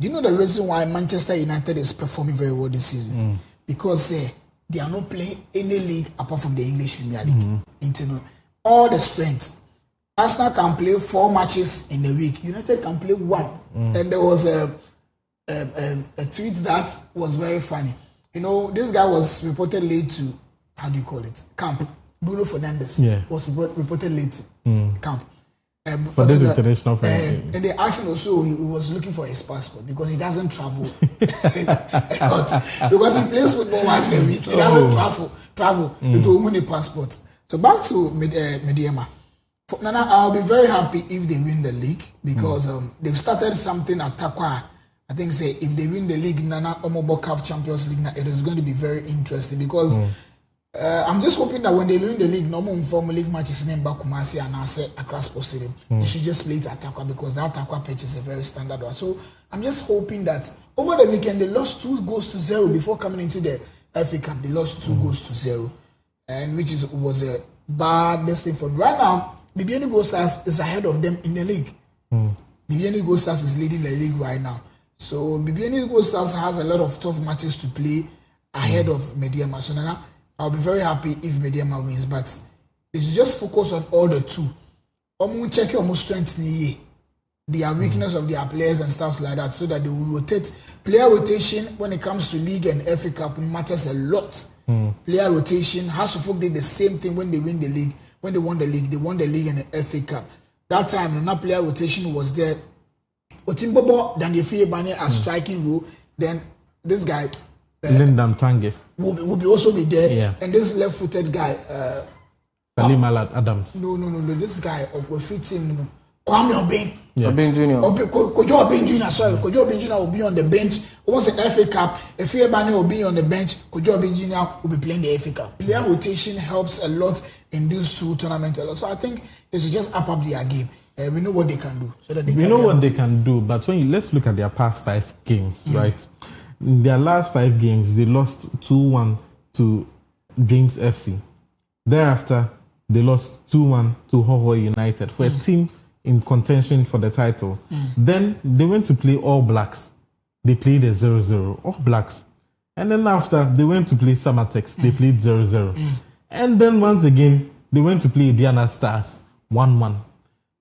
[SPEAKER 2] do you know the reason why Manchester United is performing very well this season? Because they are not playing any league apart from the English Premier League. Internal, all the strength. Arsenal can play 4 matches in a week. United can play 1. And there was a tweet that was very funny. You know, this guy was reported late to, how do you call it? Camp. Bruno Fernandes was reported late to camp.
[SPEAKER 1] For this international friend.
[SPEAKER 2] And they asked him also, he was looking for his passport because he doesn't travel a lot. Because he plays football once a week. He doesn't travel with a money passport. So back to Mediama. Nana, I'll be very happy if they win the league because they've started something at Takwa. I think if they win the league, Nana Omobo CAF Champions League, it is going to be very interesting because I'm just hoping that when they win the league, no more informal league matches in Bakumasi and Accra Sports Stadium. They should just play it at Takwa because that Takwa pitch is a very standard one. So I'm just hoping that over the weekend they lost 2-0 before coming into the FA Cup. They lost 2-0, and which was a bad thing for them. Right now, BBN Gold Stars is ahead of them in the league. BBN Gold Stars is leading the league right now. So BBN Gold Stars has a lot of tough matches to play ahead of Mediama. So now I'll be very happy if Mediama wins, but they should just focus on all the 2. Check your strength, their weakness of their players and stuff like that, so that they will rotate. Player rotation when it comes to league and FA Cup matters a lot. Player rotation, House of Folk did the same thing when they win the league. When they won the league and the FA Cup. That time, when that player rotation was there, Otimbobo, then the Fie Bane as striking role. Then this guy,
[SPEAKER 1] Lyndon Tange,
[SPEAKER 2] will be also be there.
[SPEAKER 1] Yeah.
[SPEAKER 2] And this left-footed guy,
[SPEAKER 1] Salim Adams.
[SPEAKER 2] No. This guy, we fit him. Kwame Obeng.
[SPEAKER 3] Obeng Jr.
[SPEAKER 2] Kojo Obeng Jr. Sorry, Kojo Obeng Jr. will be on the bench. Once the FA Cup, if Fie Bane will be on the bench, Kojo Obeng Jr. will be playing the FA Cup. Player rotation helps a lot in these 2 tournaments a lot. So I think they should just up their game. We know what they can do. So that they
[SPEAKER 1] know what they can do, but let's look at their past 5 games, right? In their last 5 games, they lost 2-1 to Dreams FC. Thereafter, they lost 2-1 to Hoho United for a team in contention for the title. Then they went to play All Blacks. They played a 0-0, All Blacks. And then after, they went to play Samatex. They played 0-0. And then once again, they went to play Diana Stars, 1-1.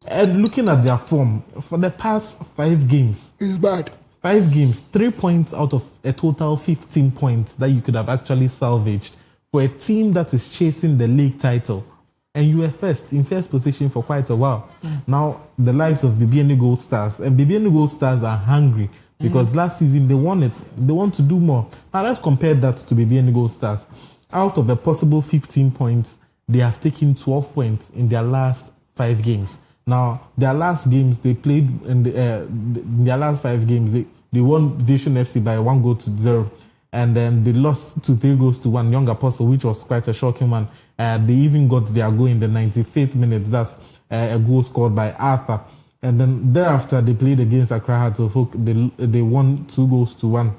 [SPEAKER 1] And looking at their form, for the past 5 games,
[SPEAKER 2] it's bad.
[SPEAKER 1] 5 games, 3 points out of a total 15 points that you could have actually salvaged for a team that is chasing the league title. And you were in first position for quite a while. Now, the lives of BBN Gold Stars. And BBN Gold Stars are hungry because last season they won it. They want to do more. Now, let's compare that to BBN Gold Stars. Out of the possible 15 points, they have taken 12 points in their last 5 games. Now, their last games they played in their last 5 games, they won Vision FC by 1-0. And then they lost to 3-1 Young Apostle, which was quite a shocking one. They even got their goal in the 95th minute. That's a goal scored by Arthur. And then thereafter, they played against Accra Hearts of Oak. They won 2-1.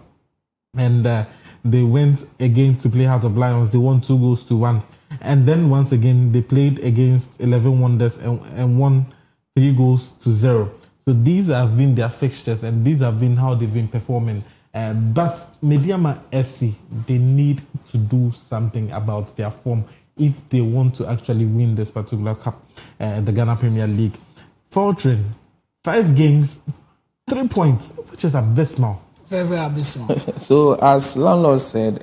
[SPEAKER 1] And they went again to play Heart of Lions. They won 2-1. And then once again, they played against 11 Wonders and won 3-0. So So these have been their fixtures, and these have been how they've been performing. But Mediama SC, they need to do something about their form if they want to actually win this particular cup, the Ghana Premier League. Faltering, 5 games, 3 points, which is abysmal.
[SPEAKER 2] Very, very abysmal.
[SPEAKER 3] So, as landlord said,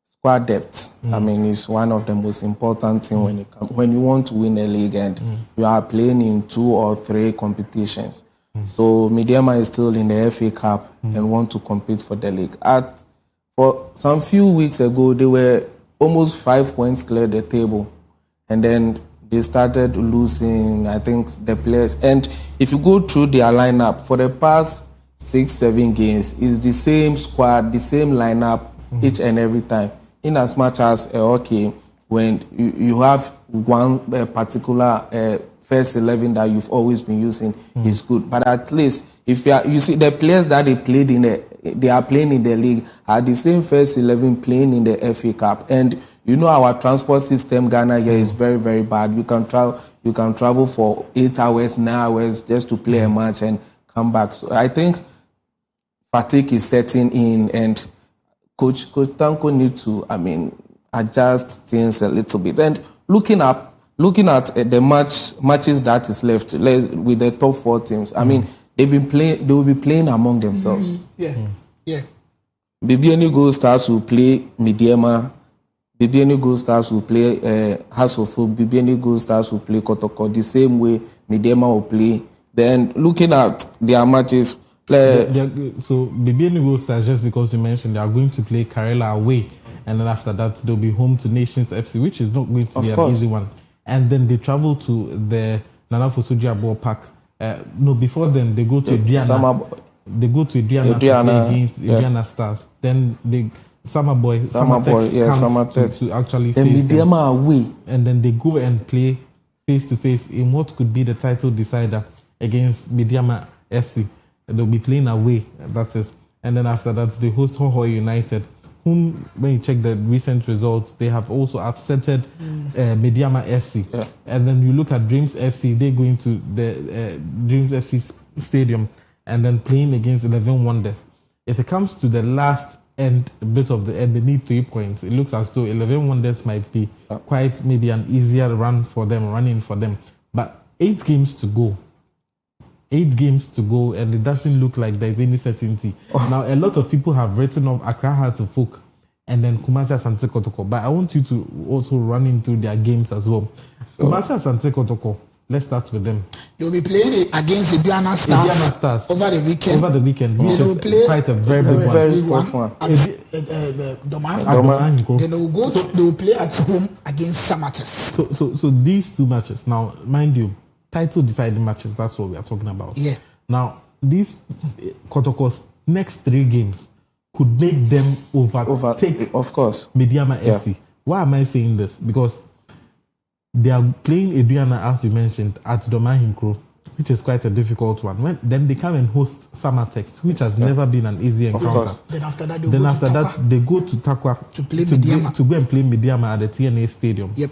[SPEAKER 3] squad depth, I mean, is one of the most important things when you want to win a league and you are playing in 2 or 3 competitions. So, Mediama is still in the FA Cup and want to compete for the league. For some few weeks ago, they were almost 5 points clear the table, and then they started losing, I think, the players. And if you go through their lineup for the past 6-7 games, it's the same squad, the same lineup each and every time. In as much as when you have one particular first 11 that you've always been using is good, but at least if you see the players that they are playing in the league are the same first 11 playing in the FA Cup. And you know our transport system, Ghana here, is very, very bad. You can travel for 8 hours, 9 hours just to play a match and come back. So I think fatigue is setting in, and Coach Tanko needs to, adjust things a little bit. And looking at the matches that is left with the top 4 teams, they will be playing among themselves.
[SPEAKER 2] Yeah.
[SPEAKER 3] BBNU Gold Stars will play Mediama. BBNU Gold Stars will play House of Hope. BBNU Gold Stars will play Kotoko. The same way Mediama will play. Then looking at their matches,
[SPEAKER 1] so BBNU Gold Stars, just because you mentioned, they are going to play Karela away, and then after that they'll be home to Nations FC, which is not going to be an easy one. And then they travel to the Nana Fosuji Ball Park. Before then they go to Adriana. They go to Adriana to play against Adriana Stars. Then they Summer Tex to actually face them.
[SPEAKER 3] Away.
[SPEAKER 1] And then they go and play face to face in what could be the title decider against Mediama SC. They'll be playing away, that is. And then after that, they host Hoho United, whom, when you check the recent results, they have also upsetted Mediama FC. Yeah. And then you look at Dreams FC, they're going to the Dreams FC stadium and then playing against 11 Wonders. If it comes to the last bit of the end, they need 3 points. It looks as though 11 Wonders might be quite maybe an easier running for them. But 8 games to go. 8 games to go, and it doesn't look like there's any certainty. Now, a lot of people have written off Accra Hearts of Oak and then Kumasi Asante Kotoko, but I want you to also run into their games as well. Kumasi Asante Kotoko, let's start with them.
[SPEAKER 2] They'll be playing against Adriana Stars over the weekend.
[SPEAKER 1] Which is play quite a very big
[SPEAKER 2] one. Doma. Then they will play at home against Samates.
[SPEAKER 1] So these 2 matches, now, mind you, title deciding matches, that's what we are talking about.
[SPEAKER 2] Yeah.
[SPEAKER 1] Now, these Kotoko's next 3 games could make them overtake,
[SPEAKER 3] of course,
[SPEAKER 1] Mediama FC. Why am I saying this? Because they are playing Adriana, as you mentioned, at Domahinkro, which is quite a difficult one. Then they come and host Samatex, which has never been an easy encounter.
[SPEAKER 2] Then after that,
[SPEAKER 1] they go to Takwa
[SPEAKER 2] to play Mediama.
[SPEAKER 1] To go and play Mediama at the TNA Stadium.
[SPEAKER 2] Yep.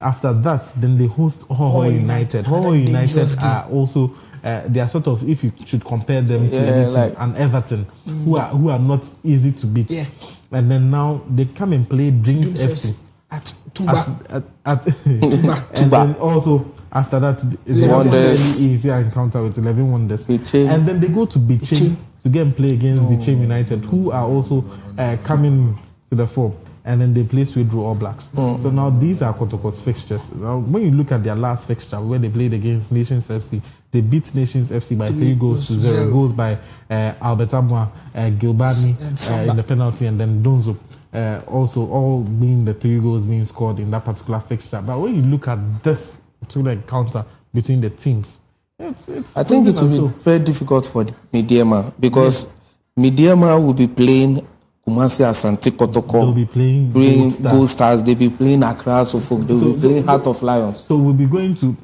[SPEAKER 1] After that, then they host Hoho United. Hoho United are also, they are sort of, if you should compare them to anything, and Everton, who are not easy to beat.
[SPEAKER 2] Yeah.
[SPEAKER 1] And then now they come and play Dreams FC.
[SPEAKER 2] At Tuba.
[SPEAKER 1] And then also, after that, they have a very easier encounter with 11 Wonders. And then they go to Bichim to get and play against Bichim United, who are also coming to the fore. And then they play Swedru All Blacks. So now these are Kotoko's fixtures. Now, when you look at their last fixture, where they played against Nations FC, they beat Nations FC by 3 goals to 0. Goals by Albert Amwa, Gilbani in the penalty, and then Donzo. Also, all being the 3 goals being scored in that particular fixture. But when you look at this particular encounter between the teams,
[SPEAKER 3] I think it will be very difficult for Mediama, because Mediama will be playing Kumasi Asante Kotoko.
[SPEAKER 1] They'll be playing
[SPEAKER 3] Gold Stars. They'll be playing Accra Suffolk. They'll be playing Heart of Lions.
[SPEAKER 1] So we'll be going to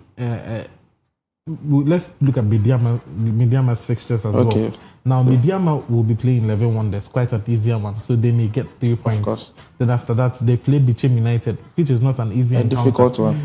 [SPEAKER 1] let's look at Mediama's fixtures as well. Now, Mediama will be playing 11 Wonders, quite an easier one, so they may get 3 points. Of course. Then after that, they play Bichim United, which is not an easy and
[SPEAKER 3] difficult one,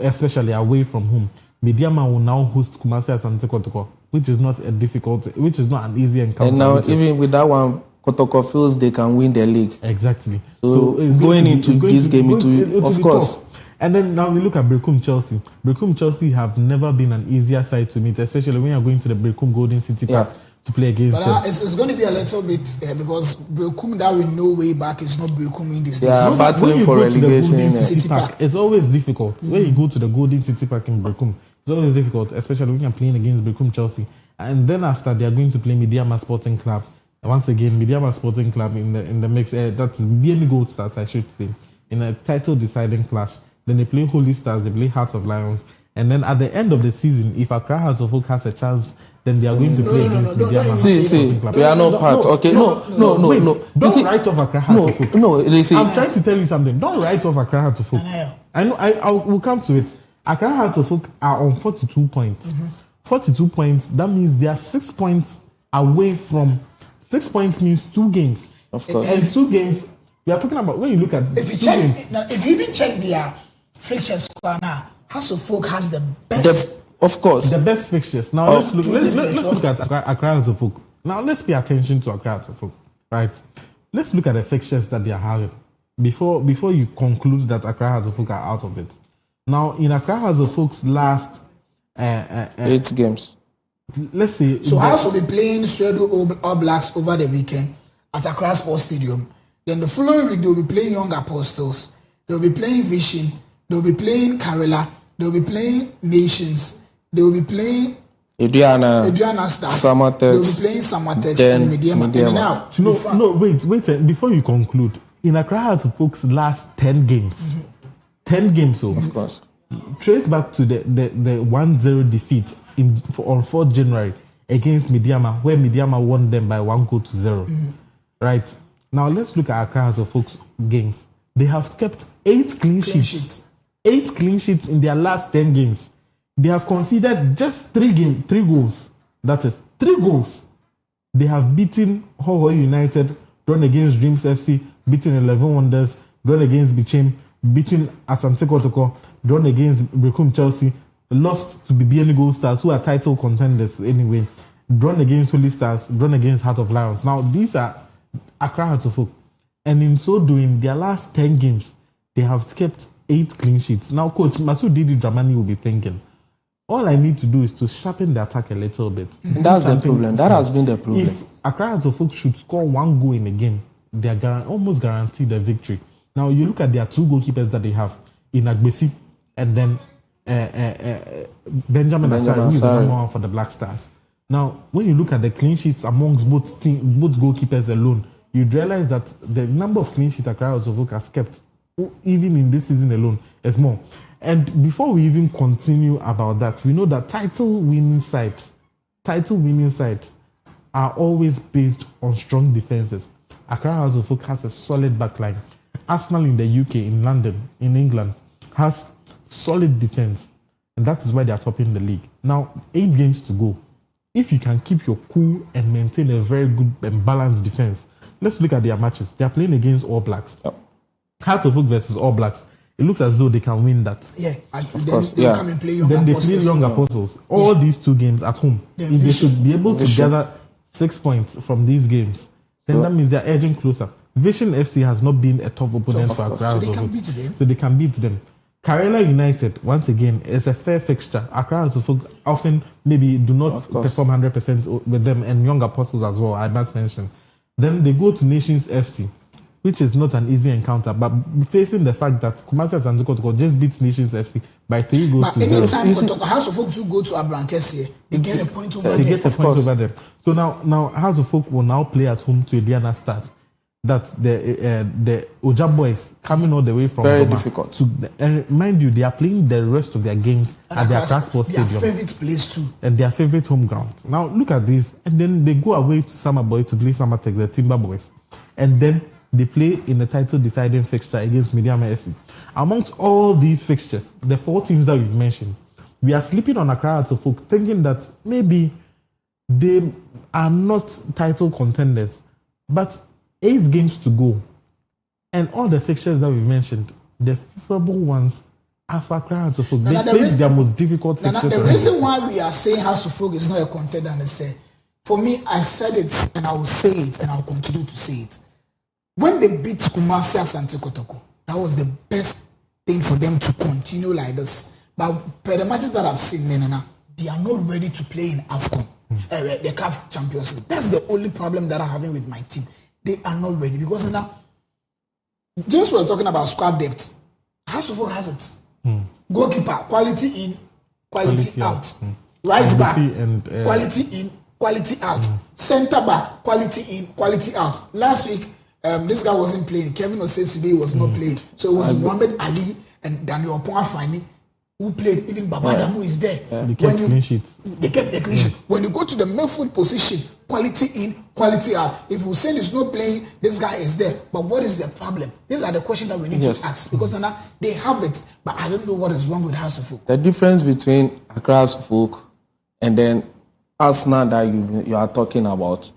[SPEAKER 1] especially away from home. Mediama will now host Kumasi Asante Kotoko, which is not an easy encounter.
[SPEAKER 3] And now, even with that one, Kotoko feels they can win the league.
[SPEAKER 1] Exactly.
[SPEAKER 3] So it's going into this game, of course.
[SPEAKER 1] Tough. And then now we look at Brekum Chelsea. Brekum Chelsea have never been an easier side to meet, especially when you're going to the Brekum Golden City Park to play against them.
[SPEAKER 2] But it's going to be a little bit because Brekum that we know way back is not Brekum in this days.
[SPEAKER 3] Yeah, battling for relegation in
[SPEAKER 1] City Park. It's always difficult. When you go to the Golden City Park in Brekum, it's always difficult, especially when you're playing against Brekum Chelsea. And then after, they are going to play Mediama Sporting Club. Once again, Mediama Sporting Club in the mix. That's BNB Gold Stars, I should say, in a title-deciding clash. Then they play Holy Stars, they play Hearts of Lions. And then at the end of the season, if Accra House of Oak has a chance, then they are going to play against Mediama.
[SPEAKER 3] See, we are not part. Okay, no.
[SPEAKER 1] Don't write off Accra House of Oak.
[SPEAKER 3] No,
[SPEAKER 1] I'm trying to tell you something. Don't write off Accra House of Oak. I know. I will come to it. Accra House of Oak are on 42 points. 42 points. That means they are 6 points away from. 6 points means 2 games.
[SPEAKER 3] Of course.
[SPEAKER 1] And 2 games. We are talking about when you look at
[SPEAKER 2] if you even check their fixtures score now, House of Folk has the best.
[SPEAKER 3] Of course.
[SPEAKER 1] The best fixtures. Now let's look at Accra House of Folk. Now let's pay attention to Accra House of Folk. Right? Let's look at the fixtures that they are having before you conclude that Accra House of Folk are out of it. Now in Accra House of Folk's last
[SPEAKER 3] 8 games.
[SPEAKER 2] Let's see. So House will be playing Swedo All Blacks over the weekend at Accra Sports Stadium. Then the following week, they'll be playing Young Apostles. They'll be playing Vision. They'll be playing Karela. They'll be playing Nations. They'll be playing Adriana Stars. They'll be playing Samatex and Mediama.
[SPEAKER 1] No, wait. Before you conclude, in Accra House of Folks' last 10 games, 10 games, so
[SPEAKER 3] of course,
[SPEAKER 1] trace back to the 1-0 defeat on 4th January against Mediama, where Mediama won them by 1-0. Right? Now let's look at Accra House of Folks games. They have kept 8 clean sheets. 8 clean sheets in their last 10 games. They have conceded just 3 goals. That is 3 goals. They have beaten Hoho United, drawn against Dreams FC, beaten 11 Wonders, drawn against Bichim, beaten Asante Kotoko, drawn against Brekum Chelsea, lost to BBN Gold Stars, who are title contenders anyway, drawn against Holy Stars, drawn against Heart of Lions. Now these are Accra Hearts of Folk, and in so doing, their last 10 games, they have kept 8 clean sheets. Now, Coach Masoud Didi Dramani will be thinking, all I need to do is to sharpen the attack a little bit.
[SPEAKER 3] That's the problem. That has been the problem.
[SPEAKER 1] If Accra Hearts of Folk should score 1 goal in a game, they are almost guaranteed a victory. Now, you look at their 2 goalkeepers that they have in Agbesi and then Benjamin Asari, who is the number 1 for the Black Stars. Now, when you look at the clean sheets amongst both goalkeepers alone, you'd realize that the number of clean sheets Accra House of Folk has kept, even in this season alone, is more. And before we even continue about that, we know that title-winning sides are always based on strong defenses. Accra House of Folk has a solid backline. Arsenal in the UK, in London, in England, has solid defense. And that is why they are topping the league. Now, 8 games to go. If you can keep your cool and maintain a very good and balanced defense, let's look at their matches. They are playing against All Blacks. Hearts of Oak versus All Blacks. It looks as though they can win that.
[SPEAKER 2] Yeah, they come and play Young
[SPEAKER 1] Apostles. Then they play Young Apostles. All these 2 games at home. If they should be able to gather 6 points from these games, then that means they're edging closer. Vision FC has not been a tough opponent for Accra.
[SPEAKER 2] So they can beat them.
[SPEAKER 1] So they can beat them. Karela United, once again, is a fair fixture. Accra House of Folk often maybe do not perform 100% with them, and Young Apostles as well, I must mention. Then they go to Nations FC, which is not an easy encounter, but facing the fact that Kumasi Asante Kotoko just beats Nations FC by 3 goals to 0.
[SPEAKER 2] But anytime House of Folk do go to Abrankesi, they get a point over them.
[SPEAKER 1] They get a point over them. So now House of Folk will now play at home to Adriana Stars. That's the Oja boys coming all the way from
[SPEAKER 3] very
[SPEAKER 1] Roma
[SPEAKER 3] difficult.
[SPEAKER 1] And mind you, they are playing the rest of their games at their transport stadium.
[SPEAKER 2] Their favorite place too.
[SPEAKER 1] And their favorite home ground. Now look at this. And then they go away to Summer Boy to play Samatex, the Timber Boys. And then they play in the title deciding fixture against Mediama SC. Amongst all these fixtures, the 4 teams that we've mentioned, we are sleeping on Accra Hearts of Folk, thinking that maybe they are not title contenders. But 8 games to go, and all the fixtures that we've mentioned, the favorable ones Accra to Folk. They played their most difficult fixtures.
[SPEAKER 2] The reason why we are saying House of Folk is not a contender, and say, for me, I said it and I will say it and I will continue to say it. When they beat Kumasi Asante Kotoko, that was the best thing for them to continue like this. But per the matches that I've seen, they are not ready to play in AFCON, the CAF Champions League. That's the only problem that I'm having with my team. They are not ready because now, James was talking about squad depth. House of Folk has it. Goalkeeper, quality in, quality out. Right back, quality in, quality out. Center back, quality in, quality out. Last week, this guy wasn't playing. Kevin Osesibe was not playing. So it was Muhammad Ali and Daniel Oponafani who played. Even Babadamu is there.
[SPEAKER 1] They kept clean sheets.
[SPEAKER 2] They kept the clean sheet. When you go to the midfield position, quality in, quality out. If Hussein is not playing, this guy is there. But what is the problem? These are the questions that we need to ask. Because now they have it, but I don't know what is wrong with House of Folk.
[SPEAKER 3] The difference between Accra House of Folk and then Arsenal that you are talking about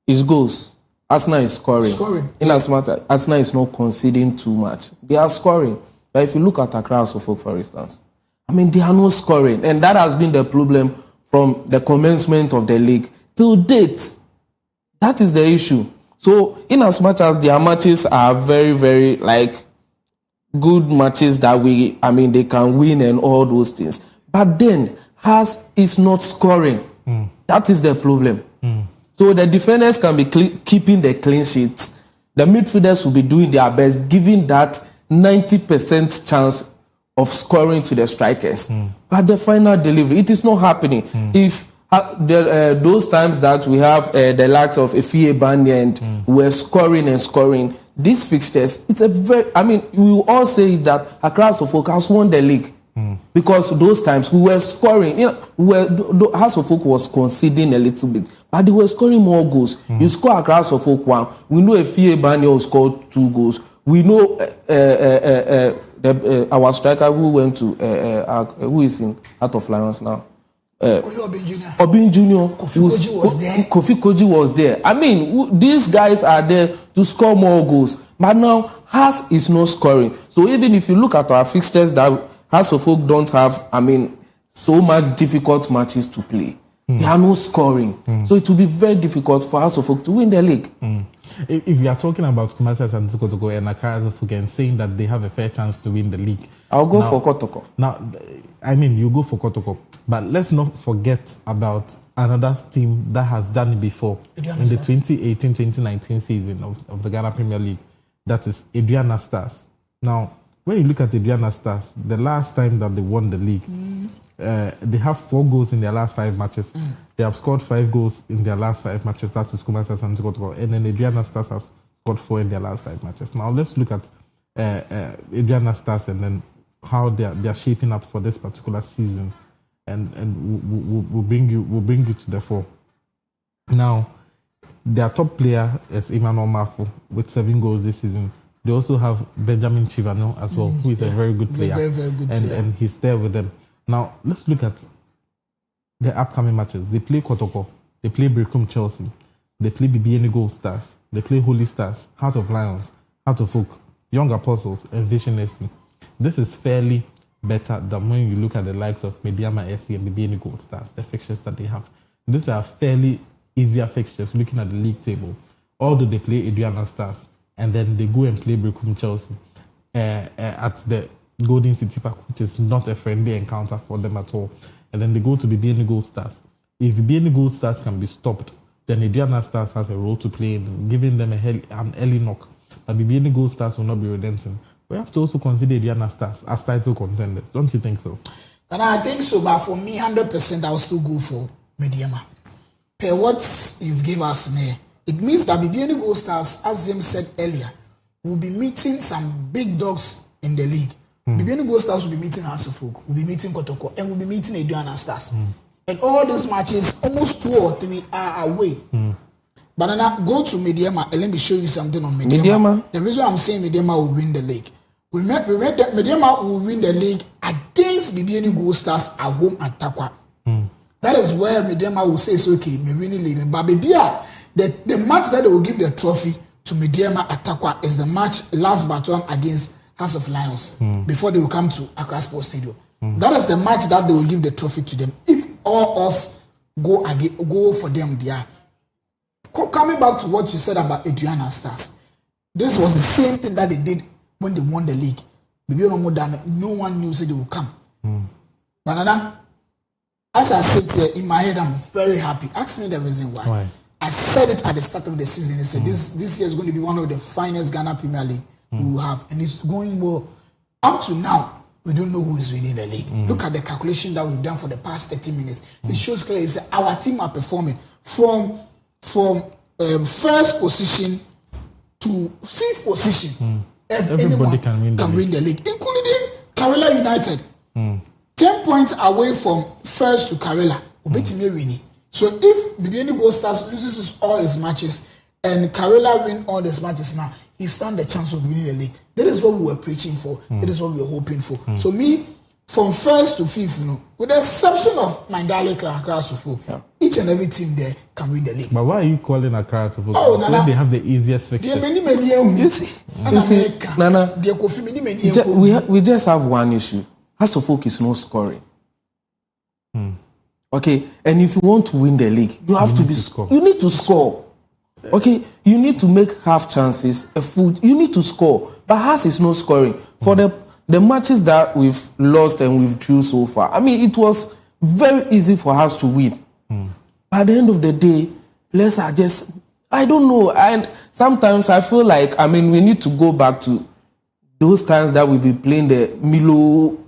[SPEAKER 3] is goals. Arsenal is scoring. In as much as Arsenal is not conceding too much. They are scoring. But if you look at Accra House of Folk, for instance, I mean, they are not scoring. And that has been the problem from the commencement of the league till date. That is the issue. So, in as much as their matches are very, very, good matches that they can win and all those things. But then, Haas is not scoring. That is the problem. So, the defenders can be keeping the clean sheets. The midfielders will be doing their best, giving that 90% chance of scoring to the strikers. But the final delivery, it is not happening. If those times that we have the likes of Efie Bani and we're scoring and scoring, these fixtures, it's a very, we will all say that Accra House of Folk has won the league. Because those times we were scoring, House of Folk was conceding a little bit, but they were scoring more goals. You score Accra House of Folk 1, we know Efie Bani will score 2 goals. We know our striker who went to who is in Heart of Lions now. Obin Jr. Kofi Koji was there. These guys are there to score more goals. But now, Haas is not scoring. So even if you look at our fixtures, that House of Folk don't have, so much difficult matches to play. They are not scoring. So it will be very difficult for House of Folk to win the league.
[SPEAKER 1] If you are talking about Kumasi and Kotoko and Accra House of Folk and saying that they have a fair chance to win the league,
[SPEAKER 3] I'll go for Kotoko.
[SPEAKER 1] Now, you go for Kotoko. But let's not forget about another team that has done it before in the 2018-2019 season of the Ghana Premier League. That is Adriana Stars. Now, when you look at Adriana Stars, the last time that they won the league, they have 4 goals in their last 5 matches. They have scored 5 goals in their last 5 matches. That is Kumasi and Kotoko. And then Adriana Stars have scored 4 in their last 5 matches. Now, let's look at Adriana Stars and then how they are shaping up for this particular season. And we'll bring you to the fore. Now, their top player is Emmanuel Mafo with 7 goals this season. They also have Benjamin Chivano as well, who is a very good player.
[SPEAKER 2] Very, very good player.
[SPEAKER 1] And he's there with them. Now, let's look at the upcoming matches. They play Kotoko. They play Brekum Chelsea. They play BBN Gold Stars. They play Holy Stars, Heart of Lions, Heart of Folk, Young Apostles, and Vision FC. This is fairly better than when you look at the likes of Mediama SC and BBN Gold Stars, the fixtures that they have. These are fairly easier fixtures looking at the league table. Although they play Adriana Stars, and then they go and play Brekum Chelsea at the Golden City Park, which is not a friendly encounter for them at all. And then they go to BBN Gold Stars. If BBN Gold Stars can be stopped, then Adriana Stars has a role to play in giving them an early knock. But BBN Gold Stars will not be relenting. We have to also consider Adriana Stars as title contenders. Don't you think so?
[SPEAKER 2] And I think so, but for me, 100%, I will still go for Mediama. Per what you've given us, it means that BBN Gold Stars, as James said earlier, will be meeting some big dogs in the league. BBN Gold Stars will be meeting House of Folk, will be meeting Kotoko, and will be meeting Adriana Stars. And all these matches, almost 2 or 3 are away. But then I go to Mediama and let me show you something on Mediama. The reason I'm saying Mediama will win the league. We met that Mediama will win the league against BBN Gold Stars at home at Takwa. That is where Mediama will say it's okay, me winning league. But the match that they will give the trophy to Mediama at Takwa is the match last but one against House of Lions before they will come to Accra Sports Stadium. That is the match that they will give the trophy to them. If all us go for them there. Coming back to what you said about Adriana Stars, this was the same thing that they did when they won the league. Maybe no one knew they would come. But now, as I sit here in my head, I'm very happy. Ask me the reason why. I said it at the start of the season. I said this year is going to be one of the finest Ghana Premier League we will have, and it's going well. Up to now, we don't know who is winning the league. Look at the calculation that we've done for the past 30 minutes. It shows clearly our team are performing from first position to fifth position.
[SPEAKER 1] Everybody can win
[SPEAKER 2] the league, including Karela United. 10 points away from first to Karela. So if Bibiani Gold Stars loses all his matches and Karela win all his matches now, he stands the chance of winning the league. That is what we were preaching for. That is what we were hoping for. So me, from first to fifth, with the exception of my darling Accra Suffolk, each and every team there can win the league.
[SPEAKER 1] But why are you calling Accra Suffolk? Oh, Nana, they have the easiest fixtures.
[SPEAKER 3] You see, Nana, we just have one issue. Suffolk is not scoring. Okay, and if you want to win the league, you have to score. You need to score. Okay, you need to make half chances. You need to score. But Haas is not scoring. For the matches that we've lost and we've drew so far, I mean, it was very easy for Haas to win. But at the end of the day, players are just, I don't know. And sometimes I feel like, I mean, we need to go back to those times that we've been playing the Milo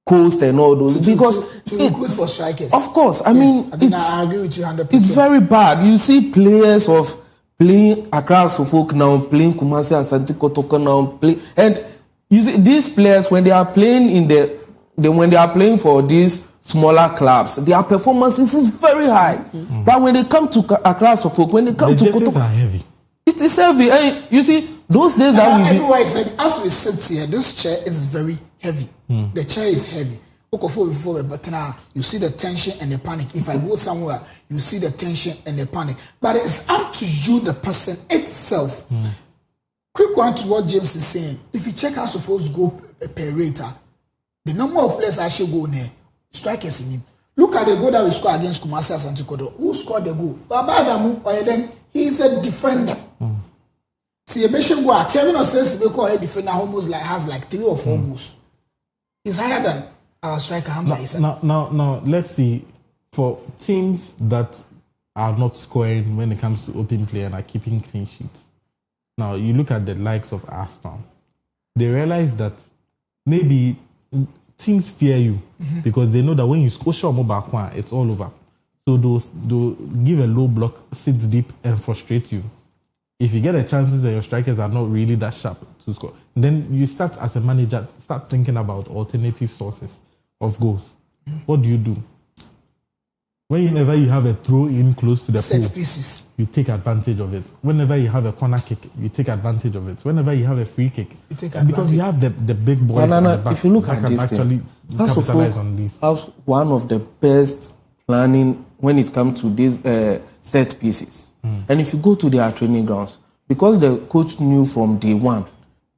[SPEAKER 3] Coast and all those, because
[SPEAKER 2] to be good for strikers.
[SPEAKER 3] Of course, I mean,
[SPEAKER 2] I agree with you 100%.
[SPEAKER 3] It's very bad. You see players of playing Accra Suffolk now, playing Kumasi Asante Kotoko now, and you see these players when they are playing when they are playing for these smaller clubs, their performances is very high. But when they come to Accra Suffolk, when they come to Kotoko,
[SPEAKER 1] are heavy.
[SPEAKER 3] It is heavy. And you see those days that we
[SPEAKER 2] everywhere said, as we sit here, this chair is very heavy. The chair is heavy. But now you see the tension and the panic. If I go somewhere, you see the tension and the panic. But it's up to you, the person itself. Quick one to what James is saying. If you check how Suffolk's goal per rate, the number of players actually go there, strikers in him. Look at the goal that we scored against Kumasi Asante Kotoko. Who scored the goal? Babadamu, or then he is a defender. See, a mission go. Kevin says he a defender almost has like 3 or 4 goals. He's higher than our striker Hamza.
[SPEAKER 1] Now, let's see. For teams that are not scoring when it comes to open play and are keeping clean sheets. Now, you look at the likes of Arsenal. They realize that maybe teams fear you because they know that when you score it's all over. So they'll give a low block, sit deep, and frustrate you. If you get a chances that your strikers are not really that sharp to score, then you start as a manager, start thinking about alternative sources of goals. What do? Whenever you have a throw in close to the
[SPEAKER 2] set pieces,
[SPEAKER 1] you take advantage of it. Whenever you have a corner kick, you take advantage of it. Whenever you have a free kick,
[SPEAKER 2] you take advantage.
[SPEAKER 1] Because you have the big boys on the back.
[SPEAKER 3] If you look at this
[SPEAKER 1] actually capitalize on this.
[SPEAKER 3] Has one of the best planning when it comes to these set pieces. And if you go to their training grounds, because the coach knew from day one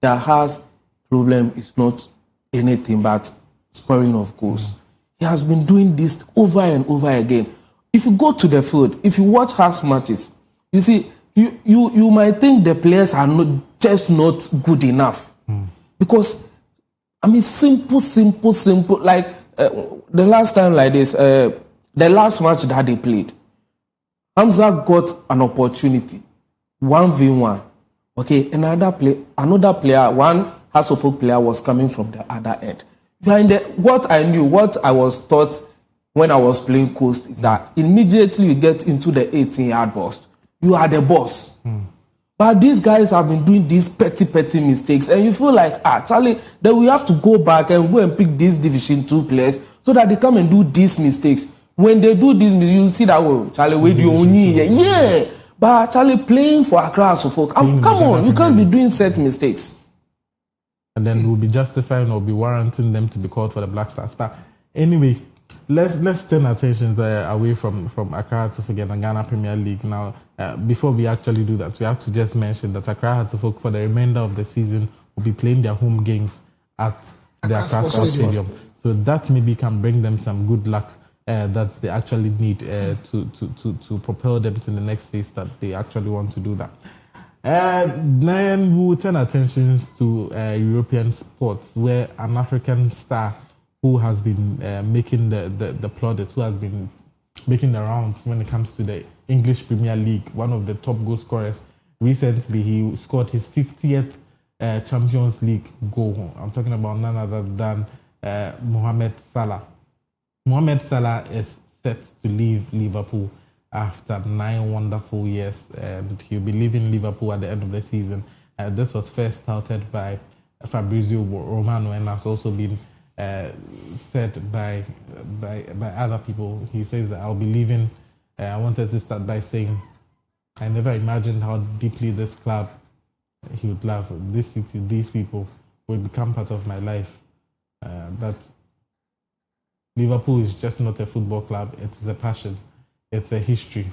[SPEAKER 3] that Haas problem is not anything but scoring of goals. He has been doing this over and over again. If you go to the field, if you watch Haas matches, you see, you might think the players are not good enough. Because, I mean, simple. Like, the last time like this, the last match that they played, Hamza got an opportunity, 1v1. Okay, another player, one Hasselhoff player was coming from the other end. Behind what I was taught when I was playing Coast is that immediately you get into the 18-yard box, you are the boss. But these guys have been doing these petty mistakes, and you feel like, Charlie, then we have to go back and go and pick these Division 2 players so that they come and do these mistakes. When they do this, you see that, Charlie, where do you only? Yeah. But Charlie, playing for Accra Suffolk, come on, you can't be doing set mistakes.
[SPEAKER 1] And then we'll be justifying or be warranting them to be called for the Black Stars. But anyway, let's turn our attention away from Accra Suffolk and Ghana Premier League. Now, before we actually do that, we have to just mention that Accra Suffolk for the remainder of the season will be playing their home games at the Accra Sports Stadium. So that maybe can bring them some good luck that they actually need to propel them to the next phase that they actually want to do that. Then we will turn attention to European sports, where an African star who has been making the plaudits, who has been making the rounds when it comes to the English Premier League, one of the top goal scorers. Recently, he scored his 50th Champions League goal. I'm talking about none other than Mohamed Salah. Mohamed Salah is set to leave Liverpool after 9 wonderful years, and he'll be leaving Liverpool at the end of the season. This was first touted by Fabrizio Romano and has also been said by other people. He says, I'll be leaving. I wanted to start by saying, I never imagined how deeply this club he would love, this city, these people will become part of my life. That Liverpool is just not a football club, it is a passion, it's a history.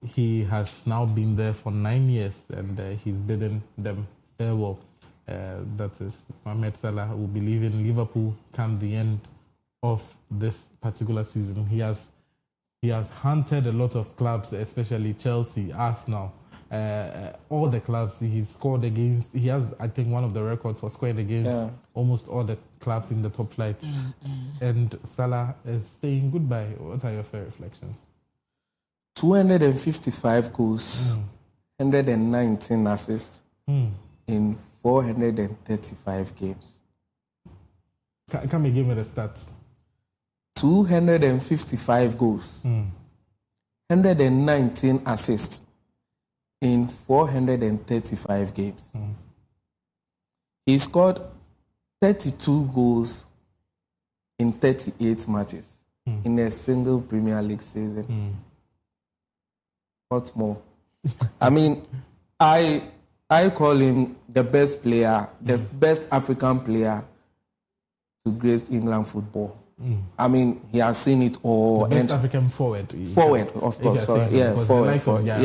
[SPEAKER 1] He has now been there for 9 years, and he's bidden them farewell. That is, Mohamed Salah will be leaving Liverpool come the end of this particular season. He has hunted a lot of clubs, especially Chelsea, Arsenal, all the clubs he's scored against. He has, I think, one of the records for scoring against almost all the clubs in the top flight. And Salah is saying goodbye. What are your fair reflections?
[SPEAKER 3] 255 goals, 119 assists in 435 games.
[SPEAKER 1] Can you give me the stats?
[SPEAKER 3] 255 goals, 119 assists in 435 games. He scored 32 goals in 38 matches in a single Premier League season. What more? I mean, I call him the best player, the best African player to grace England football. I mean, he has seen it all.
[SPEAKER 1] The best African forward.
[SPEAKER 3] Forward, of course. Sorry. Yeah, forward. Played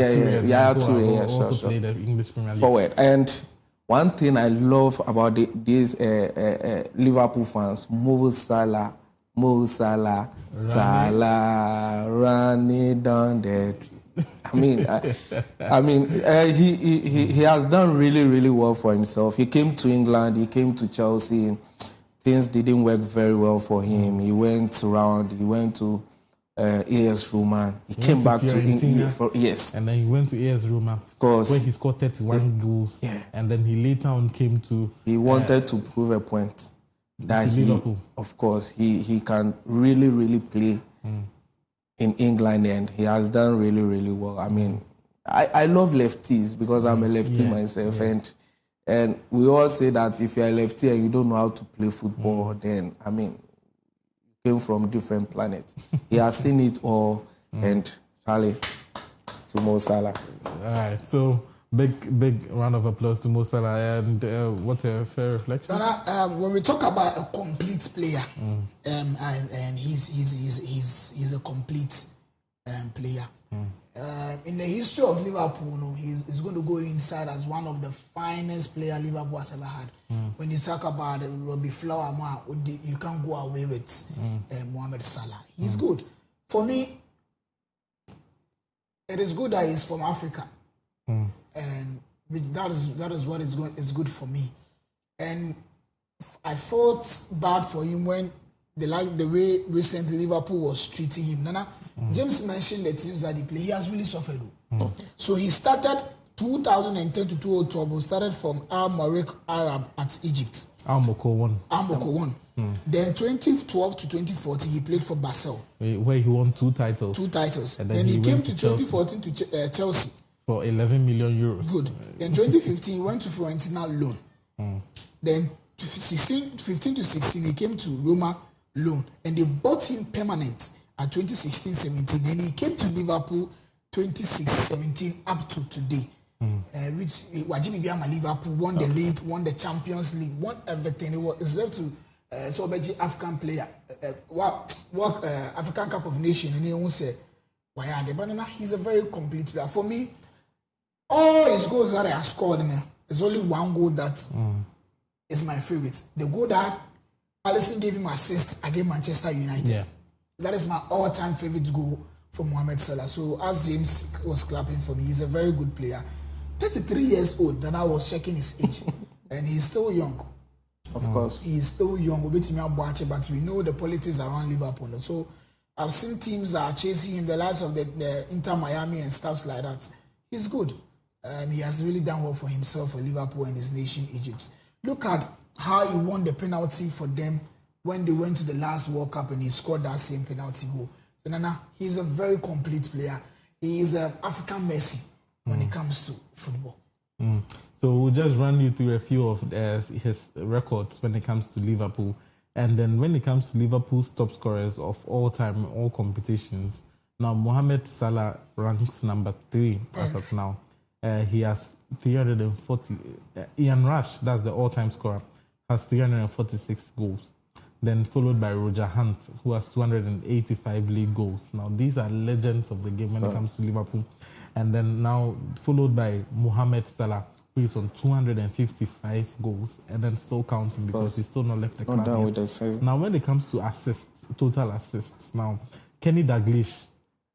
[SPEAKER 3] the English Premier League. Forward. And one thing I love about these Liverpool fans, Mo Salah, running down the tree. He has done really, really well for himself. He came to England, he came to Chelsea. Things didn't work very well for him. He went around, he went to AS Roma. He came back to England. Yes.
[SPEAKER 1] And then he went to AS Roma. Of course. Where he scored 31 goals.
[SPEAKER 3] Yeah.
[SPEAKER 1] And then he later on came to...
[SPEAKER 3] He wanted to prove a point. that
[SPEAKER 1] Liverpool.
[SPEAKER 3] Of course, he can really play in England, and he has done really well. I mean, I love lefties because I'm a lefty myself, and we all say that if you're a lefty and you don't know how to play football, then I mean, you came from different planets. He has seen it all, and Charlie, to Mo Salah.
[SPEAKER 1] All right, so big round of applause to Mo Salah, and what a fair reflection.
[SPEAKER 2] When we talk about a complete player, and he's a complete player. In the history of Liverpool, he's going to go inside as one of the finest players Liverpool has ever had. When you talk about Robbie Flower, you can't go away with Mohamed Salah. He's good. For me, it is good that he's from Africa. And that is what is good for me. And I felt bad for him when the way recently Liverpool was treating him. Nana, James mentioned the teams that he played. He has really suffered. So he started 2010 to 2012. Started from Al Marik Arab at Egypt.
[SPEAKER 1] Al Moko won.
[SPEAKER 2] Then 2012 to 2014 he played for Basel,
[SPEAKER 1] where he won two titles.
[SPEAKER 2] And then he came to 2014 to Chelsea
[SPEAKER 1] for 11 million euros.
[SPEAKER 2] Good. Then 2015 he went to Fiorentina loan. Then 15 to 16 he came to Roma loan, and they bought him permanent at 2016-17. And he came to Liverpool 26-17 up to today. Which Wajimi Biama Liverpool won the league, won the Champions League, won everything. It was reserved to Sobeji African player, African Cup of Nations, and he won't say why the banana. He's a very complete player. For me, all his goals that I have scored in there's only one goal that is my favorite. The goal that Alisson gave him assist against Manchester United. Yeah. That is my all-time favorite goal from Mohamed Salah. So as James was clapping for me, he's a very good player. 33 years old, then I was checking his age. And he's still young.
[SPEAKER 3] Of course.
[SPEAKER 2] He's still young, but we know the politics around Liverpool. So I've seen teams that are chasing him, the likes of the Inter Miami and stuff like that. He's good. He has really done well for himself, for Liverpool and his nation, Egypt. Look at how he won the penalty for them when they went to the last World Cup and he scored that same penalty goal. So Nana, he's a very complete player. He is an African Messi when it comes to football.
[SPEAKER 1] So we'll just run you through a few of his records when it comes to Liverpool. And then when it comes to Liverpool's top scorers of all time, all competitions, now Mohamed Salah ranks number 3 as of now. He has 340. Ian Rush, that's the all-time scorer, has 346 goals. Then followed by Roger Hunt, who has 285 league goals. Now, these are legends of the game when it comes to Liverpool. And then now followed by Mohamed Salah, who is on 255 goals and then still counting because he's still not left the club yet. Now, when it comes to assists, total assists, now, Kenny Dalglish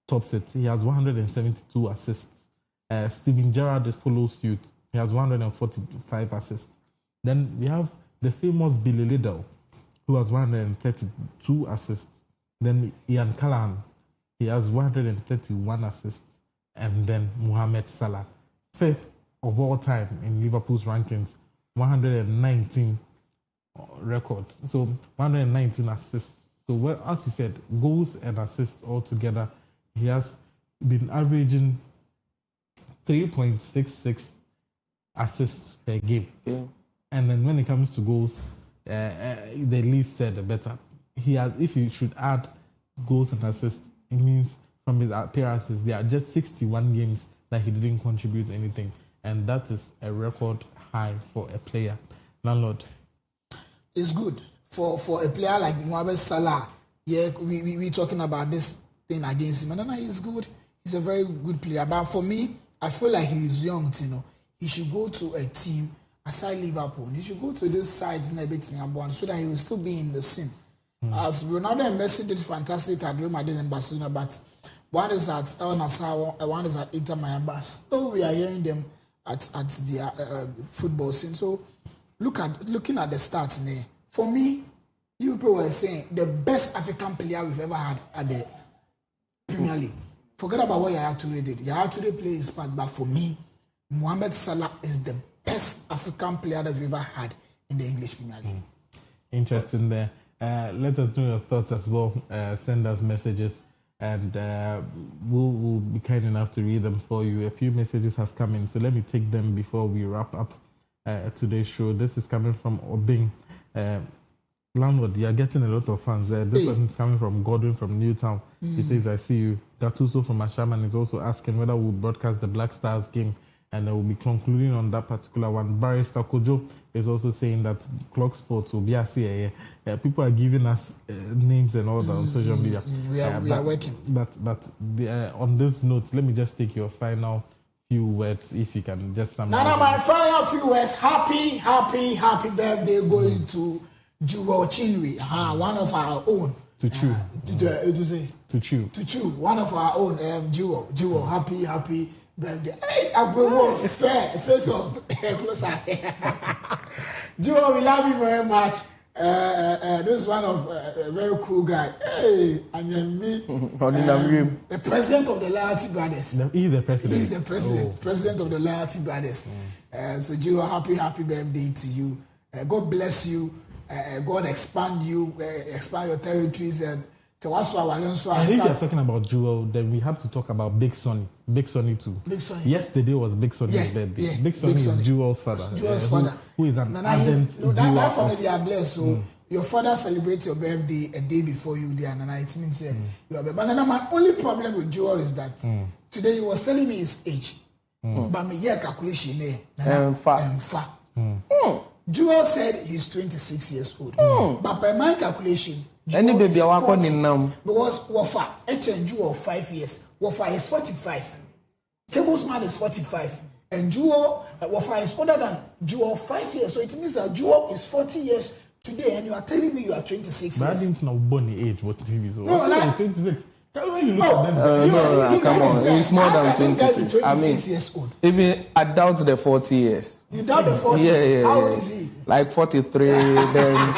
[SPEAKER 1] tops it. He has 172 assists. Steven Gerrard follows suit. He has 145 assists. Then we have the famous Billy Liddell, who has 132 assists. Then Ian Callaghan, he has 131 assists. And then Mohamed Salah, 5th of all time in Liverpool's rankings, 119 records. So 119 assists. So as you said, goals and assists altogether, he has been averaging 3.66 assists per game. Yeah. And then when it comes to goals, the least said the better. He has, if you should add goals and assists, it means from his appearances, there are just 61 games that he didn't contribute anything. And that is a record high for a player. Landlord.
[SPEAKER 2] It's good. For a player like Mohamed Salah, yeah, we talking about this thing against him. And he's good. He's a very good player. But for me, I feel like he's young, He should go to a team aside Liverpool. He should go to this side so that he will still be in the scene. As Ronaldo and Messi did fantastic at Real Madrid and Barcelona, but one is at El Nassr, one is at Inter Miami. So we are hearing them at the football scene. So looking at the stats there. For me, you people were saying the best African player we've ever had at the Premier League. Forget about what Yaya Toure did. Yaya Toure plays his part, but for me, Mohamed Salah is the best African player that we've ever had in the English Premier League.
[SPEAKER 1] Interesting there. Let us know your thoughts as well. Send us messages, and we'll be kind enough to read them for you. A few messages have come in, so let me take them before we wrap up today's show. This is coming from Obing. Landlord, you are getting a lot of fans there. This person is coming from Godwin from Newtown. He says, I see you. Gatuso from Ashaman is also asking whether we'll broadcast the Black Stars game, and we'll be concluding on that particular one. Barrister Kojo is also saying that Clog Sports will be a CAA. People are giving us names and all that on social media.
[SPEAKER 2] We are working.
[SPEAKER 1] But on this note, let me just take your final few words, if you can just summarize.
[SPEAKER 2] Now, my final few words. Happy birthday going to Jewel Chinwe, one of our own.
[SPEAKER 1] To chew. To chew.
[SPEAKER 2] One of our own, Jewel. Happy birthday. Hey, I go face off closer. Jewel, we love you very much. This is one of a very cool guy. Hey, and then me, the president of the Loyalty Brothers.
[SPEAKER 1] He's the president.
[SPEAKER 2] He's the president, president of the Loyalty Brothers. So, Jewel, happy birthday to you. God bless you. God expand you, expand your territories, and so also our learn.
[SPEAKER 1] And if you're talking about Jewel, then we have to talk about Big Sonny too.
[SPEAKER 2] Big Sonny.
[SPEAKER 1] Yesterday was Big Sonny's birthday.
[SPEAKER 2] Yeah.
[SPEAKER 1] Big Sonny is Jewel's father.
[SPEAKER 2] Jewel's father.
[SPEAKER 1] Who is an ardent viewer.
[SPEAKER 2] That family, they are blessed. So your father celebrates your birthday a day before you there, and it means you are. But then my only problem with Jewel is that today he was telling me his age, but me yeah calculation far. Jewel said he's 26 years old. But by my calculation, Jewel is 40. Because Wafa, Jewel 5 years. Wafa is 45. Cable's man is 45. And Jewel, Wafa is older than Jewel 5 years. So it means that Jewel is 40 years today, and you are telling me you are 26
[SPEAKER 1] but
[SPEAKER 2] years.
[SPEAKER 1] I didn't know Bonnie age, what TV so.
[SPEAKER 2] No, like
[SPEAKER 1] 26. When you
[SPEAKER 3] no, come on. It's more than 26. I mean,
[SPEAKER 2] years old.
[SPEAKER 3] Even I doubt the 40 years.
[SPEAKER 2] You doubt the 40?
[SPEAKER 3] Yeah.
[SPEAKER 2] How old is he?
[SPEAKER 3] Like 43. Then.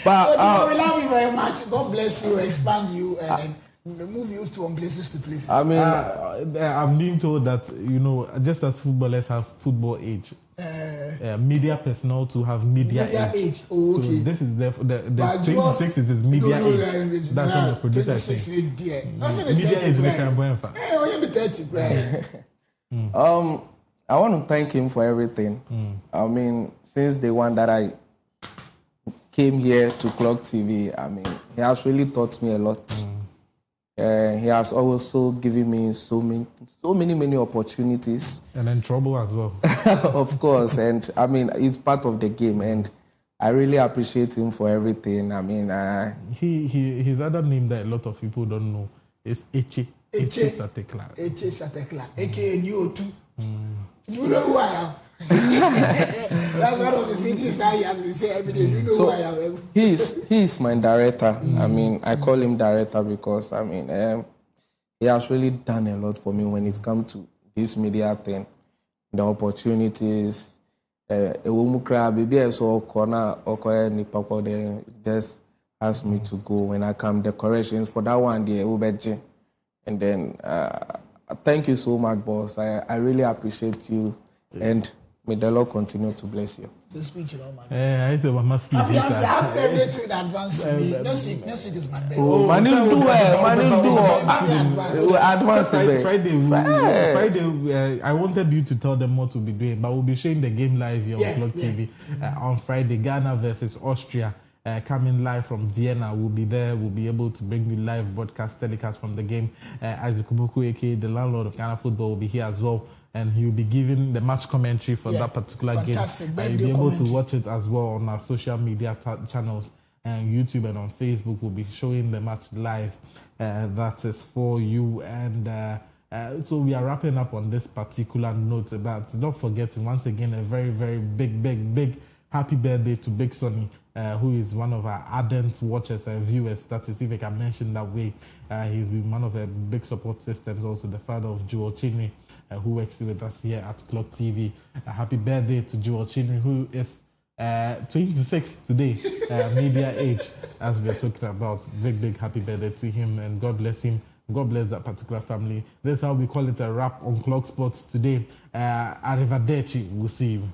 [SPEAKER 3] But
[SPEAKER 2] so, we love you very much. God bless you, expand you, and move you from places to places.
[SPEAKER 3] I mean,
[SPEAKER 1] I'm being told that, just as footballers have football age, media personnel to have media age.
[SPEAKER 2] Oh, okay.
[SPEAKER 1] So this is the 26 is his media age. That's what the producer is saying. Media age, they can buy.
[SPEAKER 3] I want to thank him for everything. I mean, since the one that I came here to Clog TV, I mean, he has really taught me a lot. He has also given me so many opportunities.
[SPEAKER 1] And then trouble as well.
[SPEAKER 3] Of course. And I mean, he's part of the game. And I really appreciate him for everything. I mean,
[SPEAKER 1] his other name that a lot of people don't know is Eche Satekla.
[SPEAKER 2] Eche Satekla, aka Neo2. You know who I am? That's one of the simplest he has been saying every day. You know who I am.
[SPEAKER 3] He is my director. I mean, I call him director because I mean, he has really done a lot for me when it comes to this media thing, the opportunities. Baby, so corner or Nipa there just asked me to go when I come. The corrections for that one, the Ubeji, and then thank you so much, boss. I really appreciate you and. May the Lord continue to bless you.
[SPEAKER 2] To speak to man.
[SPEAKER 1] I said, "Mama, speak."
[SPEAKER 2] Happy birthday to in advance to me. Next week is my birthday.
[SPEAKER 3] Oh, man, do advance
[SPEAKER 1] Friday. I wanted you to tell them what we'll be doing, but we'll be showing the game live here on Clog TV on Friday. Ghana versus Austria. Coming live from Vienna, we'll be there. We'll be able to bring you live broadcast telecast from the game. Isaac Kubuku, aka the landlord of Ghana Football, will be here as well. And he'll be giving the match commentary for that particular game. You'll be able to watch it as well on our social media channels and YouTube and on Facebook. We'll be showing the match live. That is for you. And so we are wrapping up on this particular note. But not forgetting, once again, a very, very big happy birthday to Big Sonny, who is one of our ardent watchers and viewers. That is, if I can mention that way. He's been one of the big support systems, also the father of Jewel Chinwe, who works with us here at Clog TV. Happy birthday to Jewel Chinwe, who is 26 today, media age, as we are talking about. Big happy birthday to him, and God bless him. God bless that particular family. That's how we call it a wrap on Clog Sports today. Arrivederci. We'll see you.